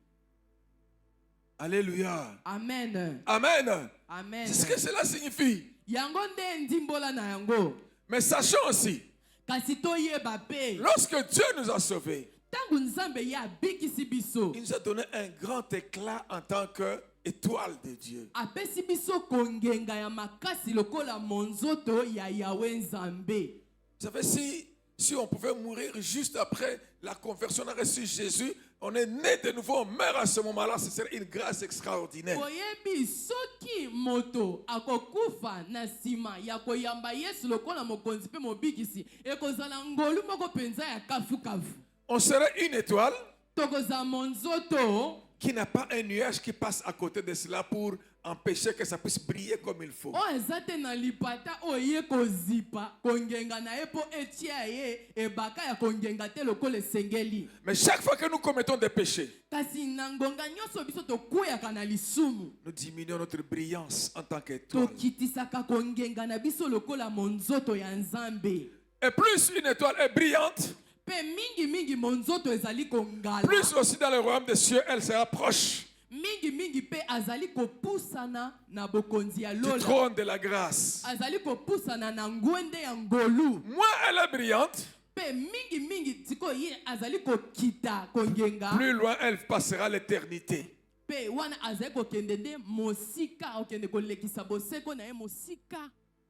Alléluia. Amen. Amen. Amen. C'est ce que cela signifie. Yango nde ndimbola na yango. Mais sachons aussi, Kasi toyeba pe. lorsque Dieu nous a sauvés, Tangu nzambe ye abikisi biso. il nous a donné un grand éclat en tant qu'étoile de Dieu. Apesi biso kongenga ya makasi lokola monzoto ya Yahweh nzambe. Vous savez, si on pouvait mourir juste après la conversion, on a reçu Jésus, on est né de nouveau, on meurt à ce moment-là, ce serait une grâce extraordinaire. Oyebi soki moto akokufa na sima ya koyamba Yesu lokola mokonzi pe mobikisi ekozala ngolu moko penza ya kafu-kafu. On serait une étoile Tokoza monzoto qui n'a pas un nuage qui passe à côté de cela pour empêcher que ça puisse briller comme il faut. o ezate na lipata oye kozipa kongenga na ye po etia ye ebaka ya kongenga te lokola esengeli. Mais chaque fois que nous commettons des péchés, Kasi na ngonga nyonso biso tokweyaka na lisumu. nous diminuons notre brillance en tant qu'étoile. Tokitisaka kongenga na biso lokola monzoto ya nzambe. Et plus une étoile est brillante, Pe mingi monzoto ezali kongala. plus aussi dans le royaume des cieux, elle se rapproche Mingi pe azali kopusana na bokonzi ya du lola. trône de la grâce. Azali kopusana na ngwende ya ngolu. Moins elle est brillante, Pe mingi tiko ye azali kokita kongenga. plus loin elle passera l'éternité. Pe wana azali kokende nde mosika okende kolekisa boseko na ye mosika.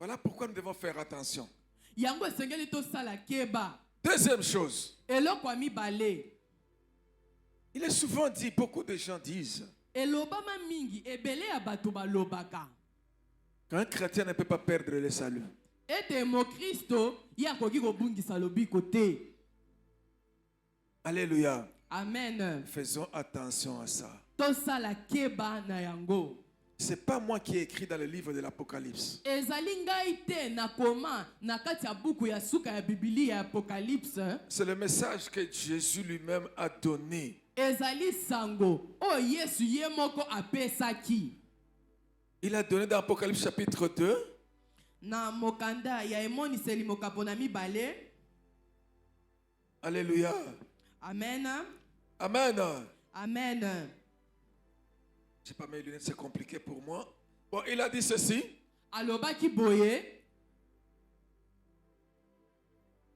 Voilà pourquoi nous devons faire attention. Yango esengeli tosala keba. Deuxième chose, Eloko ya mibale. il est souvent dit, beaucoup de gens disent, Elobama mingi ebele ya bato balobaka. qu'un chrétien ne peut pas perdre le salut. Ete mo Kristo ye akoki kobungisa lobiko te. Alléluia. Amen. Faisons attention à ça. Tosala keba na yango. C'est pas moi qui ai écrit dans le livre de l'Apocalypse. Ezali ngai te na koma na kati ya buku ya suka ya Biblia ya Apocalypse. C'est le message que Jésus lui-même a donné. Ezali sango o Yesu ye moko apesaki. Il a donné dans Apocalypse chapitre 2, Na mokanda ya emoniseli mokapo na mibale. Alléluia. Amen. Amen. Amen. Je sais pas, mes lunettes, c'est compliqué pour moi. Bon, il a dit ceci, Alobaki boye.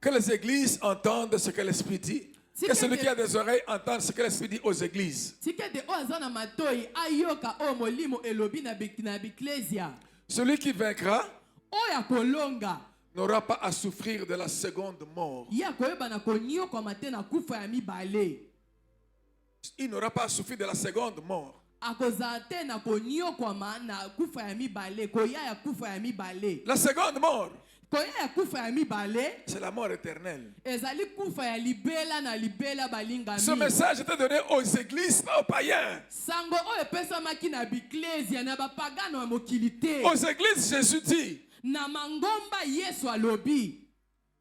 que les églises entendent ce que l'Esprit dit. Que celui qui a des oreilles entende ce que l'Esprit dit aux églises. Tikete o azana matoi ayoka o molimo elobi na biklesia. Celui qui vaincra Oya kolonga. n'aura pas à souffrir de la seconde mort. Ya koyeba na konyoka mate na kufa ya mibale. Il n'aura pas à souffrir de la seconde mort. Akoza te na konyokwama na kufa ya mibale. Koya ya kufa ya mibale. La seconde mort, Koya ya kufa ya mibale. c'est la mort éternelle. Ezali kufa ya libela na libela balingami. Ce message était donné aux églises, pas aux païens. Sango oyo epesamaki na biklesia na bapagano ya mokili te. Aux églises, Jésus dit, Na mangomba Yesu alobi.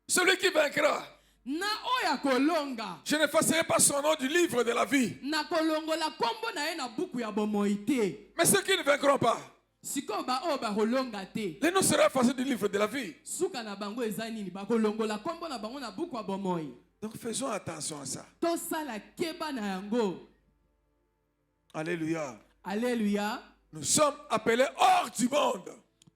celui qui vaincra, Na oya kolonga. je n'effacerai pas son nom du livre de la vie. Na kolongola kombo na ye na buku ya bomoi te. Mais ceux qui ne vaincront pas, Sikoyo ba oyo bakolonga te. les noms seront effacés du livre de la vie. Suka na bango eza nini bakolongola kombo na bango na buku ya bomoi. Donc faisons attention à ça. Tosala keba na yango. Alléluia. Alléluia. Nous sommes appelés hors du monde.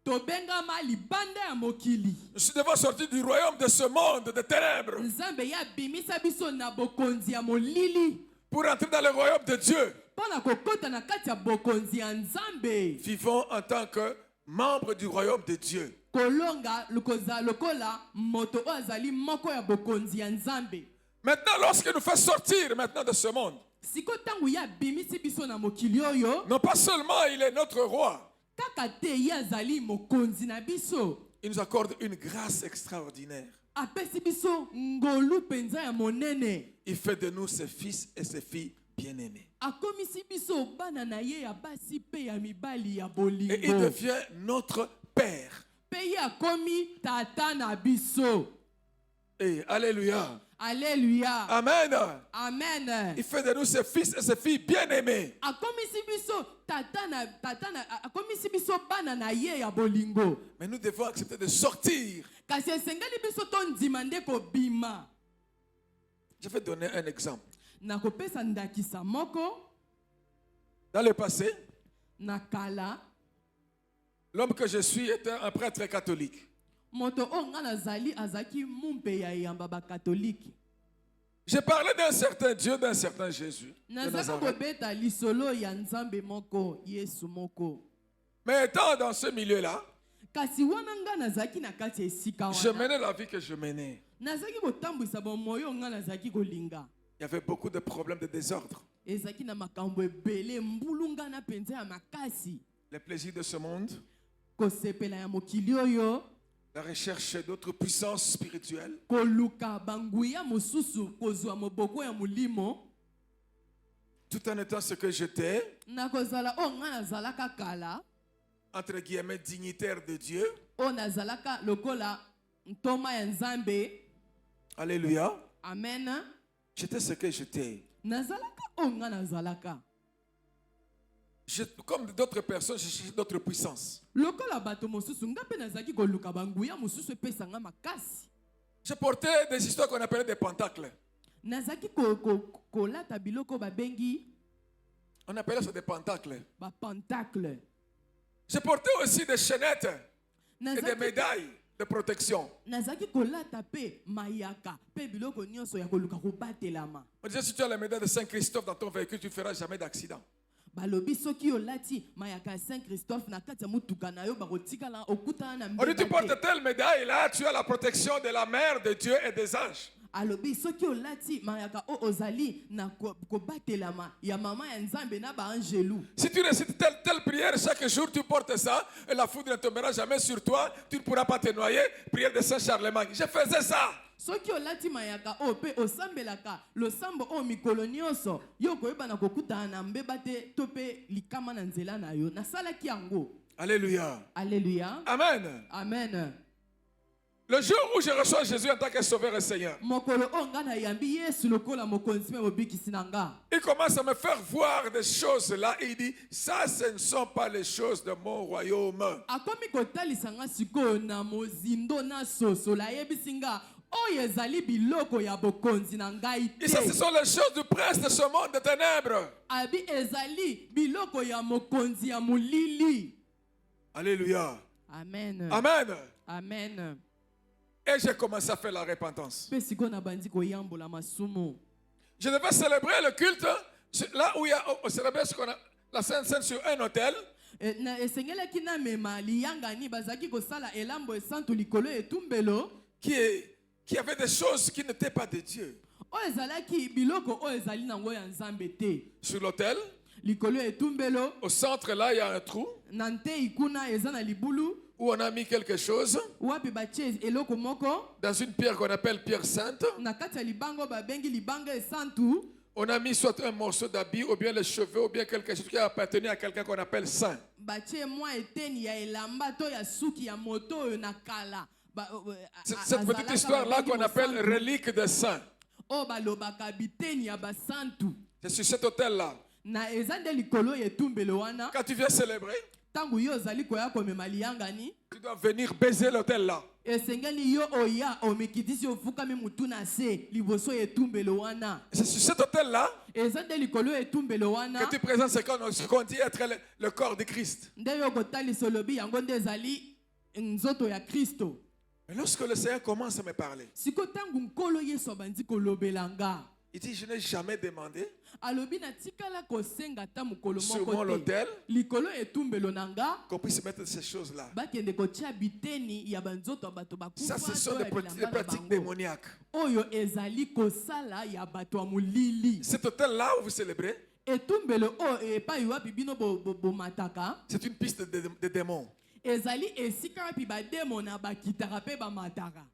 Tobengama libanda ya mokili. Nous devons sortir du royaume de ce monde de ténèbres Nzambe ya bimisa biso na bokonzi ya molili. pour entrer dans le royaume de Dieu. Pona kokota na kati ya bokonzi ya Nzambe. Vivons en tant que membres du royaume de Dieu. Kolonga lukoza lokola moto oyo azali moko ya bokonzi ya Nzambe. Maintenant, lorsque nous faisons sortir maintenant de ce monde, siko ntango ye abimisi biso na mokili oyo non pas seulement il est notre roi, kaka te ye azali mokonzi na biso, il nous accorde une grâce extraordinaire. apesi biso ngolu mpenza ya monene, Il fait de nous ses fils et ses filles bien-aimés. akomisi biso bana na ye ya basi mpe ya mibali ya Et il bolingo, devient notre Père. mpe ye akomi tata na biso. Et alléluia. Alléluia. Amen. Amen. Il fait de nous ses fils et ses filles bien-aimés. Akomisi biso akomisi biso bana na ye ya bolingo. Mais nous devons accepter de sortir. Kasi esengeli biso tondima nde kobima. Je vais donner un exemple. Nakopesa ndakisa moko. Dans le passé, Na kala l'homme que je suis était un prêtre catholique. moto o nga nazali azaki mumpe ya yamba ba catholique. J'ai parlé d'un certain Dieu, d'un certain Jésus de Nazaka Nazareth. kobeta lisolo ya nzambe moko Yesu moko. Mais étant dans ce milieu-là, Kasi wana nga nazaki na kati ya esika je wana. menais la vie que je menais. Nazaki kotambwisa bomoyo nga nazaki kolinga. Il y avait beaucoup de problèmes de désordre. Ezaki na makambo ebele mbulunga na penza ya makasi. Les plaisirs de ce monde, Kosepela ya mokili oyo, la recherche d'autres puissances spirituelles, koluka banguya mosusu kozwa moboko ya mulimo, tout en étant ce que j'étais, na kozala o nga nazalaka kala, entre guillemets, dignitaire de Dieu. o nazalaka lokola ntoma ya nzambe. Alléluia. Amen. J'étais ce que j'étais. Nazalaka o nga nazalaka. Comme d'autres personnes, je cherchais d'autres puissances. Lokola bato mosusu nga pe nazaki koluka banguya mosusu epesanga makasi. Je portais des histoires qu'on appelait des pentacles. Nazaki kolata biloko babengi On appelait ça des pentacles. ba pentacle. Je portais aussi des chaînettes et des médailles de protection. Nazaki kolata pe mayaka pe biloko nyonso ya koluka kobatelama. On disait, si tu as la médaille de Saint-Christophe dans ton véhicule, tu ne feras jamais d'accident. Balobi soki olati mayaka ya Saint-Christophe na kati ya mutuka na yo bakotikala okutana na On dit, tu mbeba te. portes telle médaille là, tu as la protection de la mère, de Dieu et des anges. Alobi soki olati mayaka o ozali na kobatelama ya mama ya nzambe na ba angelu. Si tu récites telle prière chaque jour, tu portes ça et la foudre ne tombera jamais sur toi, tu ne pourras pas te noyer. Prière de Saint Charlemagne. Je faisais ça. Soki olati mayaka o pe osambelaka losambo o mikolo nyonso yo koyeba na kokutana na mbeba te to pe likama na nzela na yo nasalaki yango. Alléluia. Alléluia. Amen. Amen. Le jour où je reçois Jésus en tant que sauveur et Seigneur, Mokolo o nga na yambi Yesu lokola mokonzi me mobikisi na nga. il commence à me faire voir des choses là. Et il dit, ça, ce ne sont pas les choses de mon royaume. Akomi kotalisa nga sikoyo na mozindo na soso la yebisi nga oyo ezali biloko ya bokonzi na ngai Et ça, ce te. sont les choses du prince de ce monde de ténèbres. Abi ezali biloko ya mokonzi ya molili. Alléluia. Amen. Amen. Amen. Et j'ai commencé à faire la repentance. Pe sikoyo na bandi koyambola masumu. Je devais célébrer le culte là où il y a célébrer ce qu'on a la Sainte Seine sur un hôtel. Na esengelaki na mema liyangani bazaki kosala elambo esantu likolo etumbelo. Qui avait des choses qui n'étaient pas de Dieu. O ezalaki biloko o ezali nango ya nzambe te. Sur l'autel, Likolo etumbelo au centre là, il y a un trou nante ikuna eza na libulu. où on a mis quelque chose Wapi batie eloko moko. dans une pierre qu'on appelle pierre sainte. Na kati ya libango babengi libanga esantu. On a mis soit un morceau d'habit ou bien les cheveux ou bien quelque chose qui a appartenu à quelqu'un qu'on appelle saint. Batie mwa eteni ya elamba to ya suki ya moto oyo na kala. Cette petite histoire-là qu'on appelle relique des saints. O balobaka biteni ya basantu. C'est sur cet hôtel-là. Na eza nde likolo etumbelo wana. Quand tu viens célébrer, Tangu yo ozali koya komema liyangani. tu dois venir baiser l'hôtel-là. Esengeli yo oya omekitisi ofukami mutu na se liboso etumbelo wana. C'est sur cet hôtel-là Eza nde likolo etumbelo wana. que tu présentes ce qu'on dit être le corps de Christ. Nde yo kotalisa olobi yango nde ezali nzoto ya Kristo. Mais lorsque le Seigneur commence à me parler, Siko tangu nkolo Yesu abandi kolobela nga. Il dit, je n'ai jamais demandé alobi na tikala kosenga ta mokolo sur moko mon te autel likolo etumbelo na nga qu'on puisse mettre ces choses-là. bakende kotia biteni ya banzoto ya bato Ça, bakufa ce sont to des ya bilamba na pratiques bango. démoniaques. Oyo ezali kosala ya bato ya molili Cet autel-là où vous célébrez, etumbelo oyo epai wapi bino bomataka c'est une piste de démons. ezali esika wapi bademo na bakitaka mpe bamataka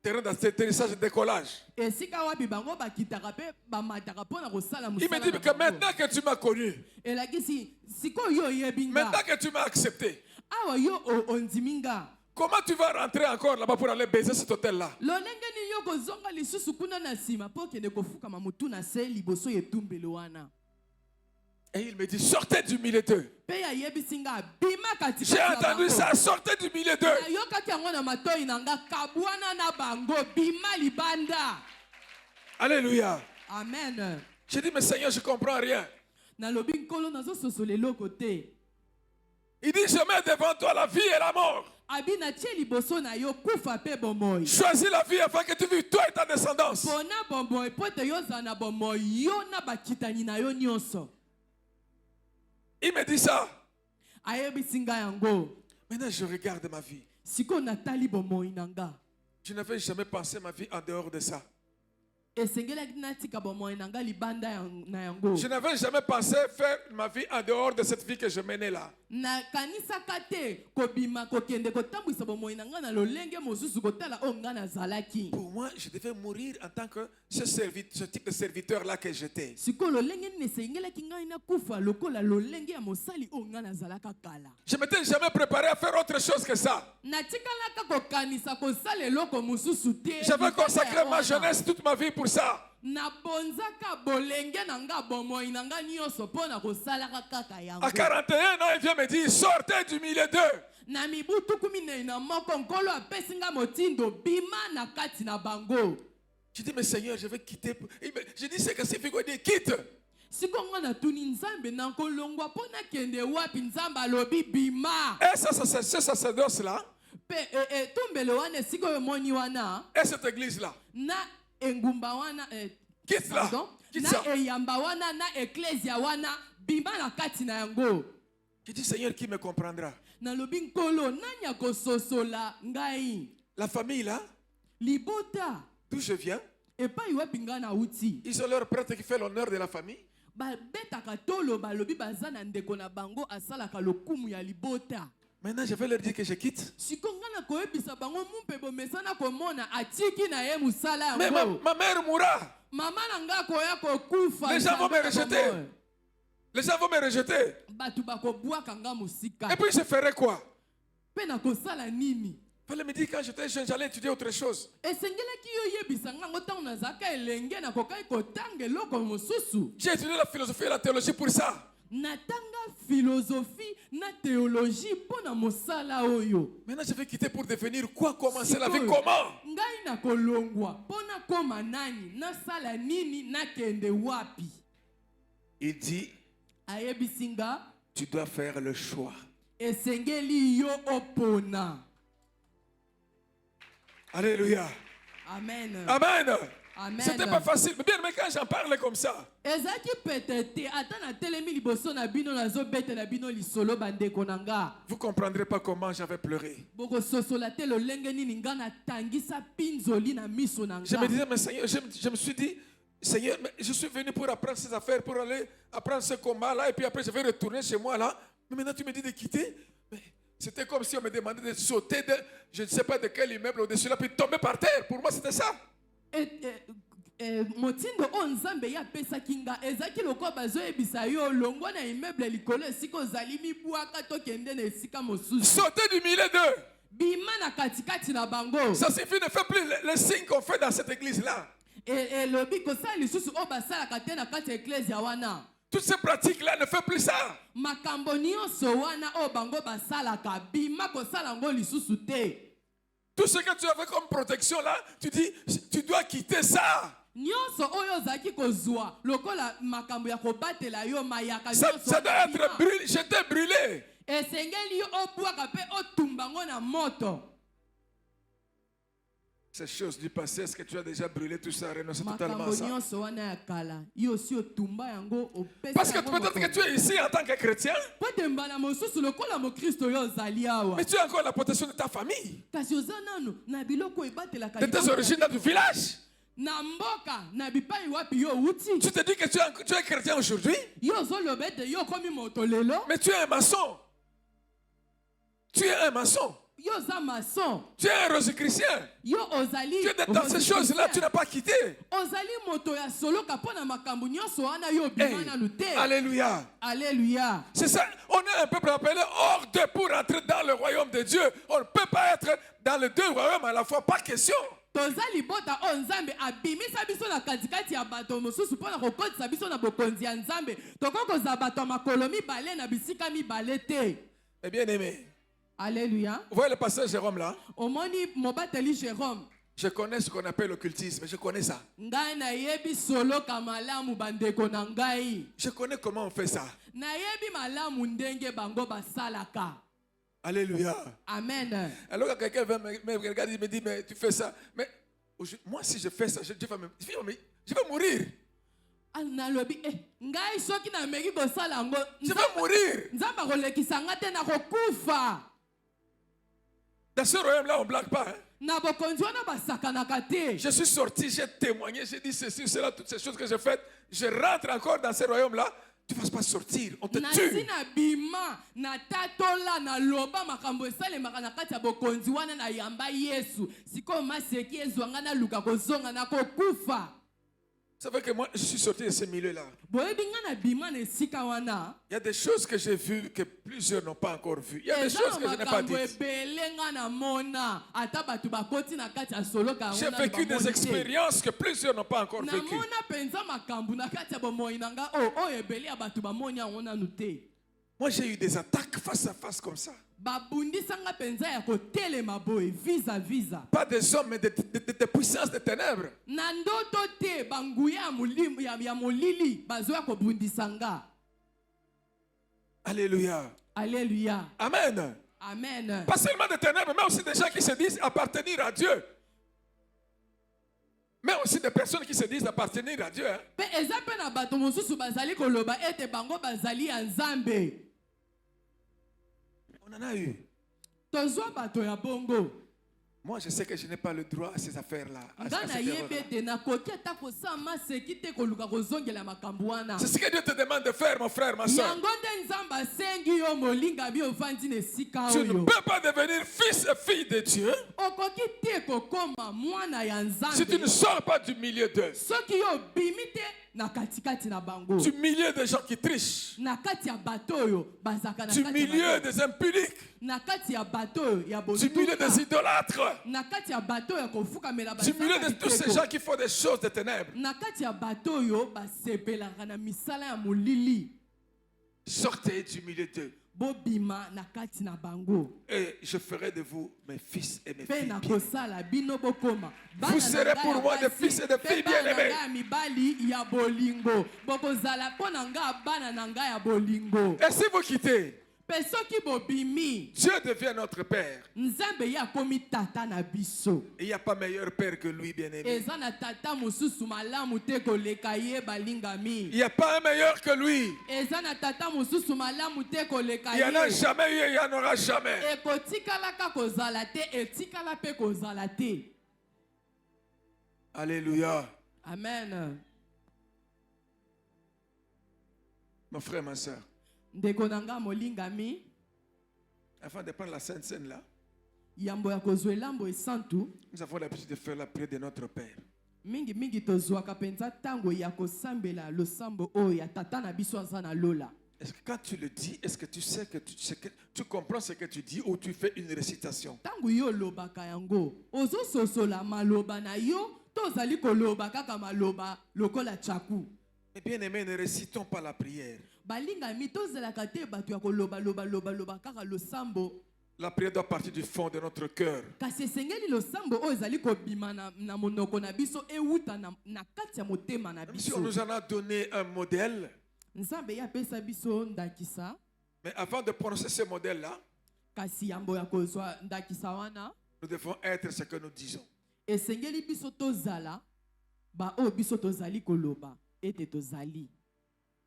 Terrain d'atterrissage et décollage. esika wapi bango bakitaka mpe bamataka mpo na kosala Il me dit que maintenant que tu m'as connu, elakisi sikoyo yo oyebi nga maintenant que tu m'as accepté, awa yo ondimi nga comment tu vas rentrer encore là-bas pour aller baiser cet hôtel-là? lolenge nini yo kozonga lisusu kuna na nsima mpo okende kofukama motu na se liboso ya etumbelo wana Et il me dit, sortez du milieu d'eux. mpe ayebisi nga bima katikati J'ai na entendu bango. ça, sortez du milieu d'eux. nayokaki yango na matoi na nga kabwana na bango bima libanda Alléluia. amen J'ai dit, mais Seigneur, je ne comprends rien. nalobi nkolo nazososola eloko te Il dit, je mets devant toi la vie et la mort. abi natie liboso na yo kufa mpe bomoi Choisis la vie afin que tu vives toi et ta descendance. mpona bomoi mpo te yozala na bomoi yo na bakitani na yo nyonso Il me dit ça. ayebisi nga yango Maintenant, je regarde ma vie. sikoyo natali bomoi na nga Je n'avais jamais pensé ma vie en dehors de ça. esengelaki natika bomoi na nga libanda na yango Je n'avais jamais pensé faire ma vie en dehors de cette vie que je menais là. nakanisaka te kobima kokende kotambwisa bomoi na nga na lolenge mosusu kotala oyo nga nazalaki Pour moi, je devais mourir en tant que ce type de serviteur-là que j'étais. sikoyo lolenge nini esengelaki ngai nakufa lokola lolenge ya mosali oyo nga nazalaka kala Je ne m'étais jamais préparé à faire autre chose que ça. natikalaka kokanisa kosala eloko mosusu te J'avais consacré ma wana. jeunesse, toute ma vie pour ça. nabonzaka bolenge na nga bomoi na nga nyonso mpo na kosalaka kaka yango À 41 ans, il vient me dire, sortez du milieu d'eux. na mibu 11 nkolo apesi nga motindo bima na kati na bango Je dis, mais Seigneur, je vais quitter. Je dis, c'est que c'est fait qu'on dit, quitte. siko nga natuni nzambe na kolongwa mpo nakende wapi nzambe alobi bima Et ce sacerdoce-là, mpe etumbelo wana esika oyo omoni wana et cette église-là, na engumba wana quitte là. pardon, Quitte na ça. eyamba wana na eklesia wana bima na kati na yango Je dis, Seigneur, qui me comprendra? nalobi nkolo nani akososola ngai La famille là, libota d'où je viens, epai wapi ngai nauti ils ont leur prêtre qui fait l'honneur de la famille. babetaka tolo balobi baza na ndeko na bango asalaka lokumu ya libota Maintenant, je vais leur dire que je quitte. siko ngai na koyebisa bango mumpe bomesana komona atiki na ye mosala Mais yango ma mère mourra. mama na ngai akoya kokufa Les gens vont me rejeter. Les gens vont me rejeter. bato bakobwaka nga mosika Et puis, je ferai quoi? mpe na kosala nini Fallait me dire quand j'étais jeune, j'allais étudier autre chose. esengelaki yo yebisa nga ngo ntango nazalaka elenge nakokai kotanga eloko mosusu J'ai étudié la philosophie et la théologie pour ça. natanga filosophie na théologie mpo na mosala oyo Maintenant, je vais quitter pour devenir quoi? Commencer la vie Sikoyo, comment? ngai nakolongwa mpo nakoma nani nasala nini nakende wapi Il dit, ayebisi nga tu dois faire le choix. esengeli yo opona Alléluia. amen Amen. amen C'était pas facile. Mais bien, mais quand j'en parle comme ça, ezalaki pete te ata natelemi liboso na bino nazobetela bino lisolo bandeko na nga vous comprendrez pas comment j'avais pleuré. bokososola te lolenge nini nga natangisa mpinzoli na miso na Je me nga disais, mais Seigneur, je me suis dit, Seigneur, mais je suis venu pour apprendre ces affaires, pour aller apprendre ce combat-là, et puis après je vais retourner chez moi là. Mais maintenant tu me dis de quitter. Mais c'était comme si on me demandait de sauter de, je ne sais pas de quel immeuble au-dessus là, puis tomber par terre. Pour moi, c'était ça. motindo oyo nzambe ye apesaki nga ezalaki lokola bazoyebisa yo longwa na immeuble likolo esika ozali mibwaka tokende na esika mosusu Sauter du milieu d'eux. bima na katikati na bango Ça suffit, ne fais plus les signes qu'on fait dans cette église-là. elobi kosala lisusu oyo basalaka te na kati ya eklesia wana Toutes ces pratiques-là, ne fais plus ça. makambo nyonso wana oyo bango basalaka bima kosala yango lisusu te Tout ce que tu avais comme protection là, tu dis, tu dois quitter ça. nyonso oyo ozalaki kozwa lokola makambo ya kobatela yo mayaka Ça doit être brûlé. J'étais brûlé. esengeli yo obwaka mpe otumba ngo na moto Ces choses du passé, est-ce que tu as déjà brûlé tout ça, renoncé totalement à makambo ça? nyonso wana ya kala yo osi otumba yango opesa Parce que yango peut-être que tu es ici en tant que chrétien, po te mbala mosusu lokola mokristo oyo ozali awa mais tu as encore la protection de ta famille, kasi oza nanu na biloko ebatelaka de tes likambo origines dans ton village. na mboka na bipai wapi yo outi Tu te dis que tu es chrétien aujourd'hui, yo ozoloba ete yo okomi moto lelo mais tu es un maçon. Tu es un maçon. yo oza mason Tu es un rosicrucien. yo ozali Tu es dans ces choses-là, tu n'as pas quitté. ozali moto ya soloka mpo na makambo nyonso wana yo Hey, obima nanu te alléluia. alleluya C'est ça. On est un peuple appelé hors de pour entrer dans le royaume de Dieu. On ne peut pas être dans les deux royaumes à la fois. Pas question. toza libota oyo nzambe abimisa biso na katikati ya bato mosusu mpo na kokotisa biso na bokonzi ya nzambe tokoki kozala bato ya makolo mibale na bisika mibale te Eh bien aimé, alleluya vous voyez le pasteur Jérôme là? omoni mobateli jérôme Je connais ce qu'on appelle l'occultisme. Je connais ça. ngai nayebi soloka malamu bandeko na ngai Je connais comment on fait ça. nayebi malamu ndenge bango basalaka Alléluia. amen Alors quand quelqu'un me regarde, il me dit, mais tu fais ça. Mais moi, si je fais ça, je vais mourir. nalobi ngai soki nameki kosala yango Je vais mourir. nzambe akolekisa nga te nakokufa Dans ce royaume-là, on ne blague pas. Hein? na bokonzi wana basakanaka te Je suis sorti, j'ai témoigné, j'ai dit ceci, cela, toutes ces choses que j'ai faites. Je rentre encore dans ce royaume-là. Tu ne vas pas sortir, on te nasi tue. na bima na tatola na loba makambo esalemaka na kati ya bokonzi wana na yamba yesu sikoyo maseki ezwanga naluka kozonga na kokufa Ça veut que moi, je suis sorti de ce milieu-là. boyebi nga na bima na esika wana Il y a des choses que j'ai vues que plusieurs n'ont pas encore vues. Il y a des eza choses na que je n'ai pas makambo dites. ebele nga na mona ata bato bakoti na kati ya soloka yango J'ai nanu vécu des bamoni te. expériences que plusieurs n'ont pas encore vécues. namona mpenza makambo na kati ya bomoi na nga oyo ebele ya bato bamoni yango nanu te Moi, j'ai eu des attaques face à face comme ça. babundisanga mpenza ya kotelema boye visa visa Pas des hommes, mais des puissances des ténèbres. na ndoto te banguya ya molili bazoya kobundisa nga Alléluia. alleluya Amen. amen Pas seulement des ténèbres, mais aussi des gens qui se disent appartenir à Dieu. Mais aussi des personnes qui se disent appartenir à Dieu. Hein. mpe eza mpe na bato mosusu bazali koloba ete bango bazali ya nzambe On en a eu. tozwa bato ya bongo Moi, je sais que je n'ai pas le droit à ces affaires-là. à nga cette nayebi erreur-là. ete nakoki ata kosala maseki te koluka kozongela makambo wana C'est ce que Dieu te demande de faire, mon frère, ma soeur. yango nde nzambe asengi yo molinga bi ovandi na esika Tu ne oyo peux pas devenir fils et fille de Dieu okoki te kokoma mwana ya si tu ne nzambe sors pas du milieu d'eux. soki yo obimi te na katikati na bango Du milieu des gens qui trichent. na kati ya bato oyo bazalaka na Du kati ya milieu bato- des impudiques. na kati ya bato oyo ya Du milieu botuka des idolâtres. na kati ya bato oyo ya kofukamela Du milieu de tous ces gens qui font des choses de ténèbres. na kati ya bato oyo basepelaka na misala ya molili Sortez du milieu d'eux. bobima na kati na bango Et je ferai de vous mes fils et mes mpe filles. na bien-aimés. kosala bino bokoma Vous serez pour moi des fils et des filles bien-aimés. ya mibali ya bolingo bokozala mpo na nga bana na ngai ya bolingo Et si vous quittez, mpe soki bobimi Dieu devient notre Père. nzambe ye akomi tata na biso Et il n'y a pas meilleur Père que lui, bien-aimé. eza na tata mosusu malamu te koleka ye Il balingami n'y a pas un meilleur que lui. eza na tata mosusu malamu te koleka Il n'y en a ye jamais eu et il n'y en aura jamais. ekotikalaka kozala te etikala mpe kozala te Alléluia. amen Mon frère, ma soeur, ndeko na nga molingami avant de prendre la Sainte Seine là, yambo ya kozwa elambo esantu nous avons l'habitude de faire la prière de notre Père. mingimingi tozwaka mpenza ntango ya kosambela losambo oyo ya tata na biso aza na lola Est-ce que quand tu le dis, est-ce que tu sais que tu comprends ce que tu dis ou tu fais une récitation? ntango yo olobaka yango ozososola maloba na yo to ozali koloba kaka maloba lokola chaku Mais bien aimé, ne récitons pas la prière. balingami tozalaka te bato ya kolobaloba kaka losambo La prière doit partir du fond de notre cœur. kasi esengeli losambo oyo ezali kobima na monoko na biso ewuta na kati ya motema na Même si biso on nous en a donné un modèle, nzambe ye apesa biso ndakisa mais avant de prononcer ce modèle-là, kasi yambo ya kozwa ndakisa wana nous devons être ce que nous disons. esengeli biso tozala ba o biso tozali koloba ete tozali.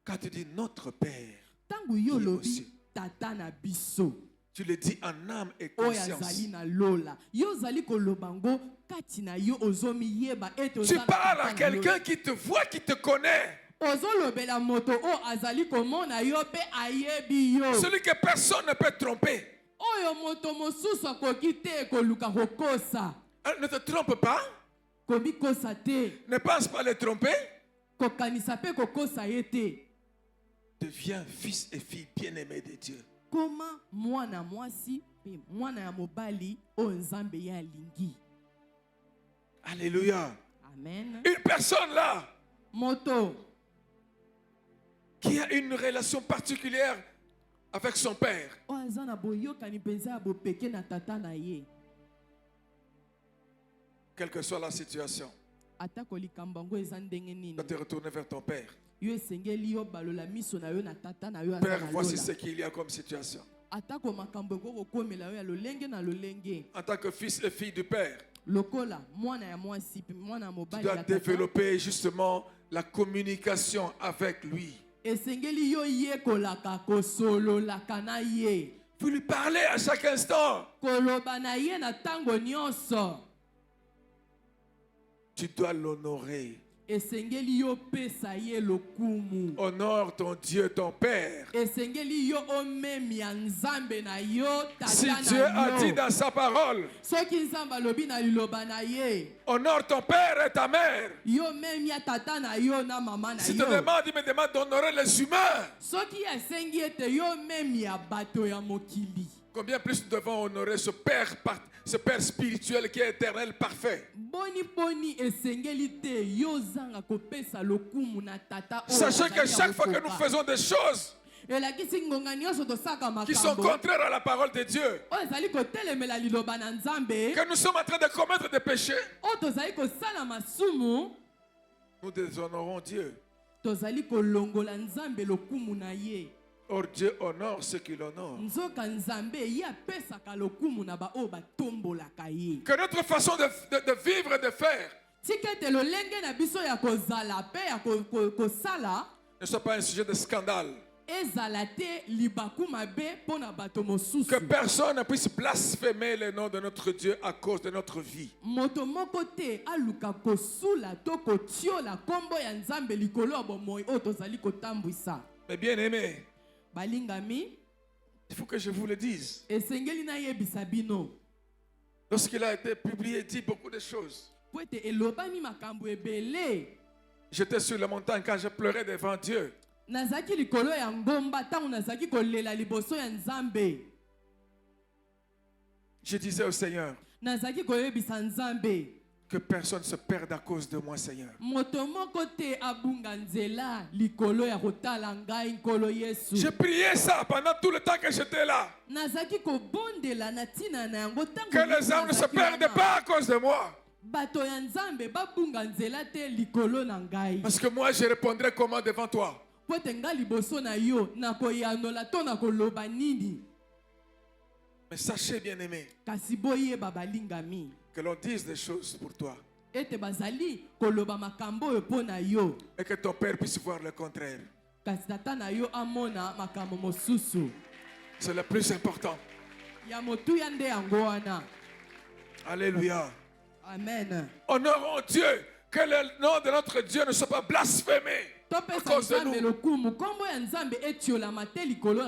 Quand tu dis notre Père, Tangu yo Qui lobi aussi? tata na biso tu le dis en âme et oyo conscience. azali na lola yo zali koloba ngo kati na yo ozomi yeba ete Tu oza na parles tata à na quelqu'un lola. qui te voit, qui te connaît. Ozolobela moto o azali komona yo pe ayebi yo. Celui que personne ne peut tromper. Oyo moto mosusu akoki te koluka kokosa. Ne te trompe pas. Komikosa te. Ne pense pas le tromper. Kokanisa pe kokosa ye te. Deviens fils et fille bien-aimés de Dieu. Koma mwana mwasi pe mwana ya mobali o nzambe ya lingi. Alléluia. Amen. Une personne là Moto qui a une relation particulière avec son père. o azana boyokani penza ya bopeke na tata na ye. Quelle que soit la situation, Atako likambo ngo eza ndenge nini. tu dois te retourner vers ton père. Yo esengeli yo balola miso na yo na tata na yo Père, azana voici lola. ce qu'il y a comme situation. Atako makambo ngo komela yo ya lolenge na lolenge. En tant que fils et fille du père, Lokola mwana ya mwasi pe mwana ya tu mobali dois ya tata. développer justement la communication avec lui. Esengeli yo yekolaka kosololaka na ye. Vous lui parlez à chaque instant. Koloba na ye na tango nyonso. Tu dois l'honorer. Esengeli yo pesa ye lokumu. Honore ton Dieu, ton Père. Esengeli yo omemi ya nzambe na yo tata Si na Dieu a dit yo. dans sa parole, Soki nzambe alobi na liloba na ye. honore ton père et ta mère. Yo memi ya tata na yo na mama na Si te yo. demande, il me demande d'honorer les humains. Soki asengi ete yo memi ya bato ya mokili. Combien plus nous devons honorer ce Père spirituel qui est éternel, parfait. Boni boni esengeli te yo zanga kopesa lokumu na tata oyo Sachez que azali ya chaque fois que nous kokoka. faisons des choses Elakisi ngonga nyonso tosaka qui sont makambo contraires à la parole de Dieu, oyo ezali kotelemela liloba na nzambe que nous sommes en train de commettre des péchés, oyo tozali kosala masumu nous déshonorons Dieu. tozali kolongola nzambe lokumu na ye. Or Dieu honore ceux qui l'honorent. Nzoka nzambe ye apesaka lokumu na baoyo batombolaka ye. Que notre façon de vivre et de faire Tika ete lolenge na biso ya kozala pe ya kosala ne soit pas un sujet de scandale. ezala te libaku mabe mpo na bato mosusu. Que personne ne puisse blasphémer le nom de notre Dieu à cause de notre vie. Moto moko te aluka kosula to kotiola kombo ya nzambe likolo ya bomoi oyo tozali kotambwisa. Mais bien aimé, Balingami il faut que je vous le dise. esengeli na yebisa bino Lorsqu'il a été publié, il dit beaucoup de choses. po ete elobami makambo ebele. J'étais sur la montagne quand je pleurais devant Dieu. Nazaki likolo ya ngomba ntango nazaki kolela liboso ya nzambe. Je disais au Seigneur, Nazaki koyebisa nzambe que personne ne se perde à cause de moi, Seigneur. moto moko te abunga nzela likolo ya kotala ngai nkolo Yesu. J'ai prié ça pendant tout le temps que j'étais là. Nazaki kobondela na ntina na yango ntango Que les nyonso âmes ne se nazaki perdent wana. pas à cause de moi. Bato ya nzambe babunga nzela te likolo na ngai. Parce que moi, je répondrai comment devant toi. Po ete ngai liboso na yo nakoyanola to nakoloba nini. Mais sachez, bien-aimés, Kasi boyeba balingami que l'on dise des choses pour toi. ete bazali koloba makambo oyo mpo na yo. Et que ton Père puisse voir le contraire. Kasi tata na yo amona makambo mosusu. C'est le plus important. Ya motuya nde yango wana. Alléluia. Amen. Honorons Dieu. Que le nom de notre Dieu ne soit pas blasphémé à Topesa cause de nzambe nous. lokumu kombo ya nzambe etiolama te likolo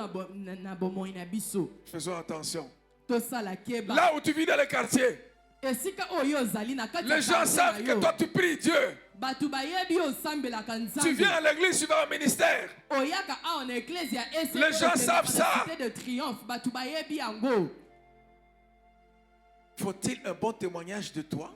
na bomoi na biso. Faisons attention. Tosala keba. Là où tu vis dans les quartiers, Esika oyo ozali na kati ya les gens quartier na savent que yo. toi tu pries Dieu. Bato bayebi osambelaka Tu nzambe. viens à l'église, tu vas au ministère. Oyaka awa na eklezia ese Les gens savent ça. de triomphe. Bato bayebi yango. Faut-il un bon témoignage de toi?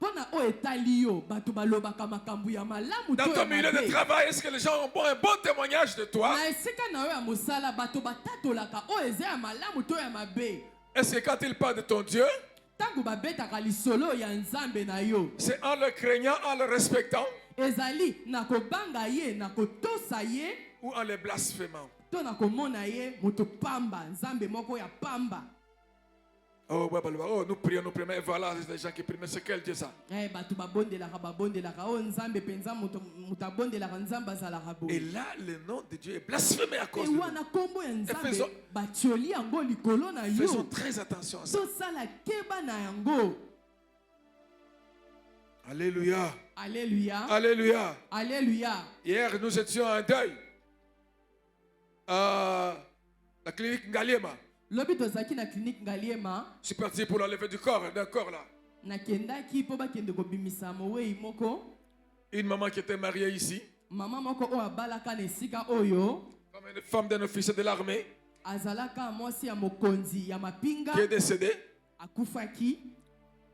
Pona o etali yo bato balobaka makambo ya malamu Dans to ton ya milieu de mabe. travail, est-ce que les gens ont un bon témoignage de toi? Na esika na yo ya mosala bato batatolaka o eza ya malamu to ya mabe. Est-ce que quand ils parlent de ton Dieu, Tango babetaka lisolo ya nzambe na yo. c'est en le craignant, en le respectant Ezali na kobanga ye na kotosa ye ou en le blasphémant? to na komona ye moto pamba nzambe moko ya pamba. Oh, nous prions, nous prions. Et voilà les gens qui prient. Mais c'est quel Dieu ça? bato babondelaka oyo nzambe mpenza moto abondelaka nzambe azalaka Et boye là, le nom de Dieu est blasphémé à cause de nous. wana nkombo ya nzambe faisons- batioli yango likolo na Faisons yo très attention à ça. tosala keba na yango. Alléluia. Alléluia. Alléluia. Alléluia. Hier, nous étions en deuil à la clinique Ngaliema. Lobi tozaki na clinique Ngaliema Je suis parti pour la levée du corps, d'un corps là. nakendaki mpo bakende kobimisa mowei moko Une maman qui était mariée ici, mama moko oyo abalaka na esika oyo comme une femme d'un officier de l'armée, azalaka mwasi ya mokonzi ya mapinga qui est décédée. akufaki.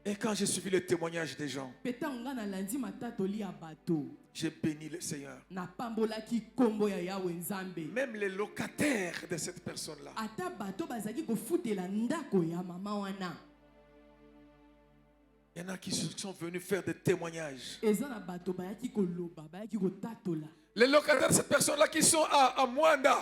Et quand j'ai suivi les témoignages des gens, Pe ntango nga nalandi matatoli ya bato j'ai béni le Seigneur. napambolaki nkombo ya yawe nzambe. Même les locataires de cette personne-là, Ata bato bazalaki kofutela ndako ya mama wana. il y en a qui sont venus faire des témoignages. Eza na bato bayaki koloba bayaki kotatola. Les locataires de cette personne-là qui sont à Mwanda,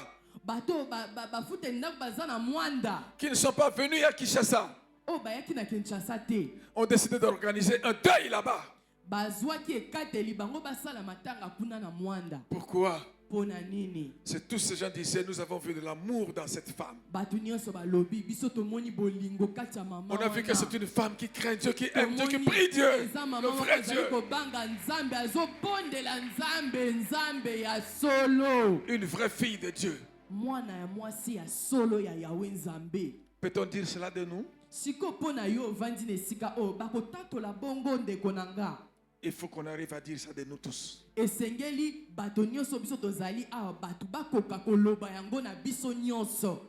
Bato bafute ndako baza na Mwanda qui ne sont pas venus à Kinshasa, oyo bayaki na Kinshasa te. ont décidé d'organiser un deuil là-bas. Bazwaki ekateli bango basala matanga kuna na Mwanda. Pourquoi? Pona nini? C'est tous ces gens disaient, nous avons vu de l'amour dans cette femme. Bato nyonso balobi biso tomoni bolingo kati ya mama On a vu wana. que c'est une femme qui craint Dieu, qui aime Dieu, qui Tomoni prie Dieu, eza mama le moko vrai azali Dieu. kobanga nzambe azobondela nzambe ya solo. Une vraie fille de Dieu. Mwana ya mwasi ya solo ya yawe nzambe. Peut-on dire cela de nous? Siko pona yo ovandi na esika oyo bakotatola bongo ndeko na nga. Il faut qu'on arrive à dire ça de nous tous. Esengeli bato nyonso biso tozali awa bato bakoka koloba yango na biso nyonso.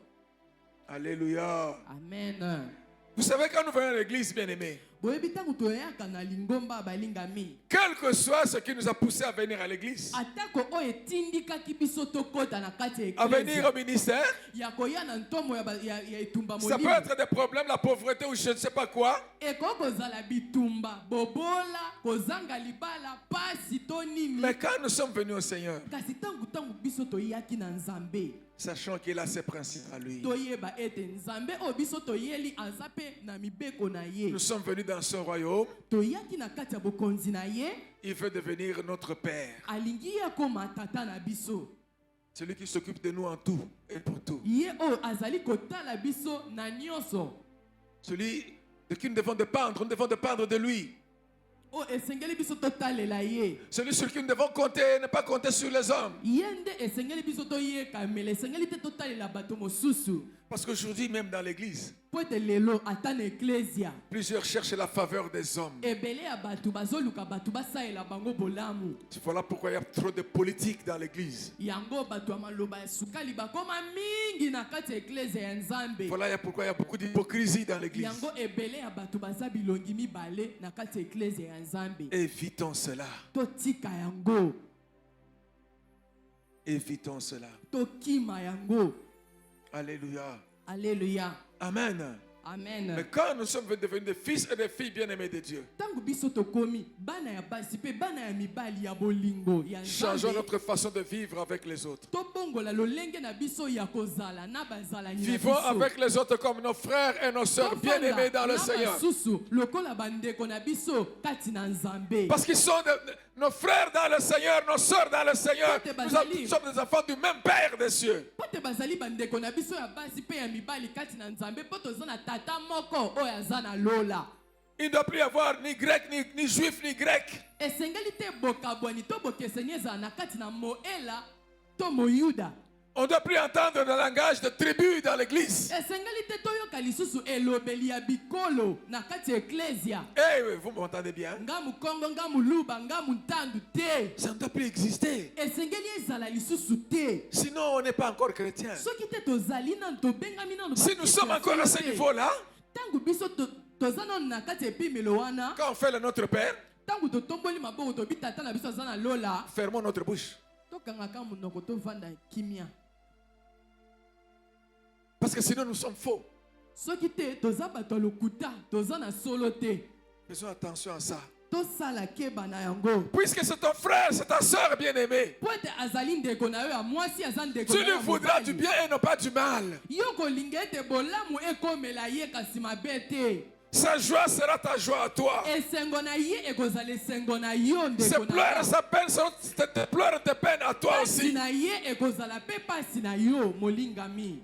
Alléluia. Amen. Vous savez, quand nous venons à l'église, bien-aimés, Boyebi ntango toyaka na lingomba balingami. quel que soit ce qui nous a poussé à venir à l'église, Atako oyo etindikaki biso tokota na kati ya à venir eklezia. au ministère, Ya koya na ntomo ya etumba ça peut molimo. être des problèmes, la pauvreté ou je ne sais pas quoi. Eko kozala bitumba bobola kozanga libala pasi to nini. Mais quand nous sommes venus au Seigneur, Kasi tangu biso toyaki na nzambe. sachant qu'il a ses principes à lui, Toyeba ete nzambe oyo biso toyeli aza pe na mibeko na ye. nous sommes venus dans son royaume. Toyaki na kati ya bokonzi na ye. Il veut devenir notre Père, Alingi ya koma tata na biso. celui qui s'occupe de nous en tout et pour tout, Ye oyo azali kotala biso na nyonso. celui de qui nous devons dépendre de lui, O esengeli biso totalela ye. celui sur qui nous devons compter, ne pas compter sur les hommes. Ye nde esengeli biso toyeka mele esengeli te totalela bato mosusu. Parce qu'aujourd'hui, même dans l'église, Po ete lelo ata na eklesia plusieurs cherchent la faveur des hommes. ebele ya bato bazoluka bato basalela bango bolamu. Voilà pourquoi il y a trop de politique dans l'église. Yango bato ya maloba ya sukali bakoma mingi na kati ya eklesia ya nzambe. Voilà pourquoi il y a beaucoup d'hypocrisie dans l'église. Yango ebele ya bato baza bilongi mibale na kati ya eklesia ya nzambe. Évitons cela. Totika yango. Évitons cela. Tokima yango. Alléluia. Alléluia. Amen. Amen. Mais quand nous sommes devenus des fils et des filles bien-aimés de Dieu, Tangu biso tokomi bana ya basi pe bana ya mibali ya bolingo ya changeons nzambe. notre façon de vivre avec les autres. Tobongola lolenge na biso ya kozala na bazala ni na Vivons biso. avec les autres comme nos frères et nos sœurs bien-aimés dans le Seigneur. Susu lokola bandeko na biso kati na nzambe. Parce qu'ils sont nos frères dans le Seigneur, nos sœurs dans le Seigneur. Nous sommes des enfants du même Père des cieux. Pote bazali bandeko na biso ya basi pe ya mibali kati na nzambe po toza na tata moko oyo aza na lola. Il ne doit plus y avoir ni grec, ni juif, ni grec. Esengeli te bokabwani to bokeseni ezala na kati na moela to moyuda. On ne doit plus entendre le langage de tribu dans l'église. Esengeli te toyoka lisusu elobeli ya bikolo na kati ya eklesia. Eh, vous m'entendez bien? Nga mukongo nga muluba nga muntandu te. Ça ne doit plus exister. Esengeli ezala lisusu te. Sinon, on n'est pas encore chrétien. Soki te tozali nanu tobengami nanu Si nous sommes encore à ce niveau-là, tangu biso toza nanu na kati ya epimelo wana quand on fait le Notre Père, tangu totomboli maboko tobi tata na biso aza na lola fermons notre bouche. tokangaka monoko tovanda kimia. Parce que sinon, nous sommes faux. Soki te toza bato ya lokuta toza na solo te. Faisons attention à ça. tosala keba na yango. Puisque c'est ton frère, c'est ta soeur bien-aimée. Po ete azali ndeko na yo ya mwasi aza ndeko Tu na yo lui ya voudras mobali. du bien et non pas du mal. Yo kolinga ete bolamu ekomela ye kasi mabe te. Sa joie sera ta joie à toi. Esengo na ye ekozala esengo na yo Ses ndeko na pleurs et yo. sa peine seront tes pleurs et tes peines à toi Pasi aussi. na ye ekozala pe pasi na yo molingami.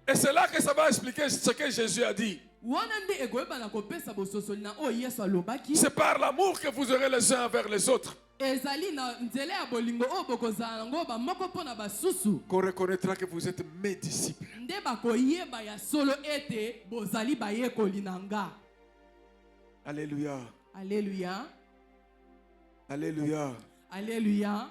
Et c'est là que ça va expliquer ce que Jésus a dit. Wana nde ekoyebana kopesa bososoli na oyo Yesu alobaki. C'est par l'amour que vous aurez les uns envers les autres Ezali na nzela ya bolingo oyo bokozala nango bamoko mpo na basusu. qu'on reconnaîtra que vous êtes mes disciples. Nde bakoyeba ya solo ete bozali bayekoli na nga. Alléluia. Alléluia. Alléluia. Alléluia.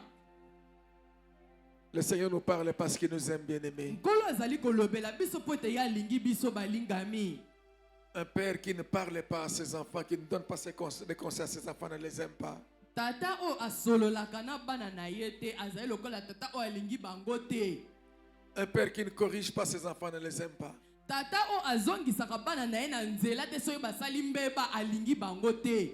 Le Seigneur nous parle parce qu'il nous aime bien aimés. Nkolo azali kolobela biso po ete ye alingi biso balingami. Un père qui ne parle pas à ses enfants, qui ne donne pas des conseils à ses enfants, ne les aime pas. Tata o asololaka na bana na ye te azali lokola tata o alingi bango te. Un père qui ne corrige pas ses enfants, ne les aime pas. Tata o azongisaka bana na ye na nzela te soki basali mbeba alingi bango te.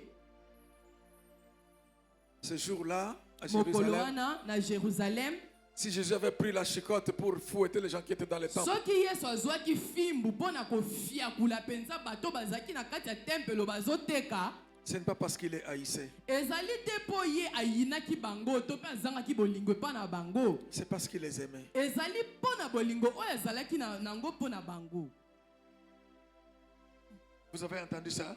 Ce jour-là, à Mokolo Jérusalem, wana na Jérusalem, si Jésus avait pris la chicotte pour fouetter les gens qui étaient dans les temples, soki Yesu azwaki fimbu mpo na kofiakula mpenza bato bazalaki na kati ya tempelo bazoteka, ce n'est pas parce qu'il les haïssait, ezali te mpo ye ayinaki bango to mpe azangaki bolingo epa na bango. c'est parce qu'il les aimait. Ezali mpo na bolingo oyo ezalaki nango mpo na bango. Vous avez entendu ça?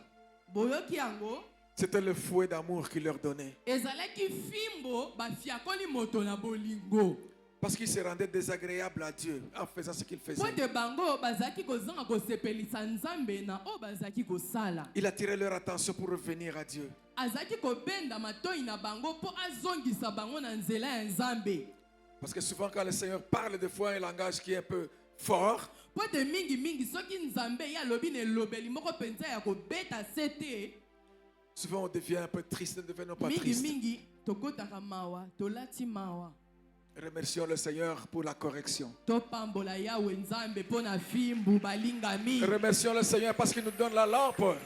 Boyoki yango, C'était le fouet d'amour qu'il leur donnait. ezalaki fimbo bafiakoli moto na bolingo. Parce qu'il se rendait désagréable à Dieu en faisant ce qu'il faisait. Po ete bango bazalaki kozanga kosepelisa nzambe na oyo bazalaki kosala. Il attirait leur attention pour revenir à Dieu. Azalaki kobenda matoi na bango mpo azongisa bango na nzela ya nzambe. Parce que souvent quand le Seigneur parle des fois un langage qui est un peu fort, Po ete mingi soki nzambe ye alobi na elobeli moko mpenza ya kobeta se te, souvent on devient un peu triste, ne devenons pas tristes. mingi tokotaka mawa tolati mawa. Remercions le Seigneur pour la correction. Topambola yawe nzambe mpo na fimbu balingami. Remercions le Seigneur parce qu'il nous donne la lampe.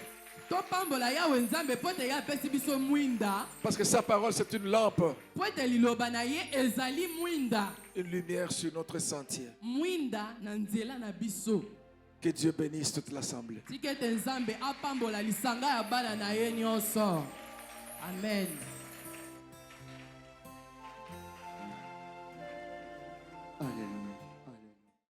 Topambola yawe nzambe mpo ete ye apesi biso mwinda. Parce que sa parole c'est une lampe, Po ete liloba na ye ezali mwinda. une lumière sur notre sentier. Mwinda na nzela na biso. Que Dieu bénisse toute l'assemblée. Tika ete nzambe apambola lisanga ya bana na ye nyonso. Amen.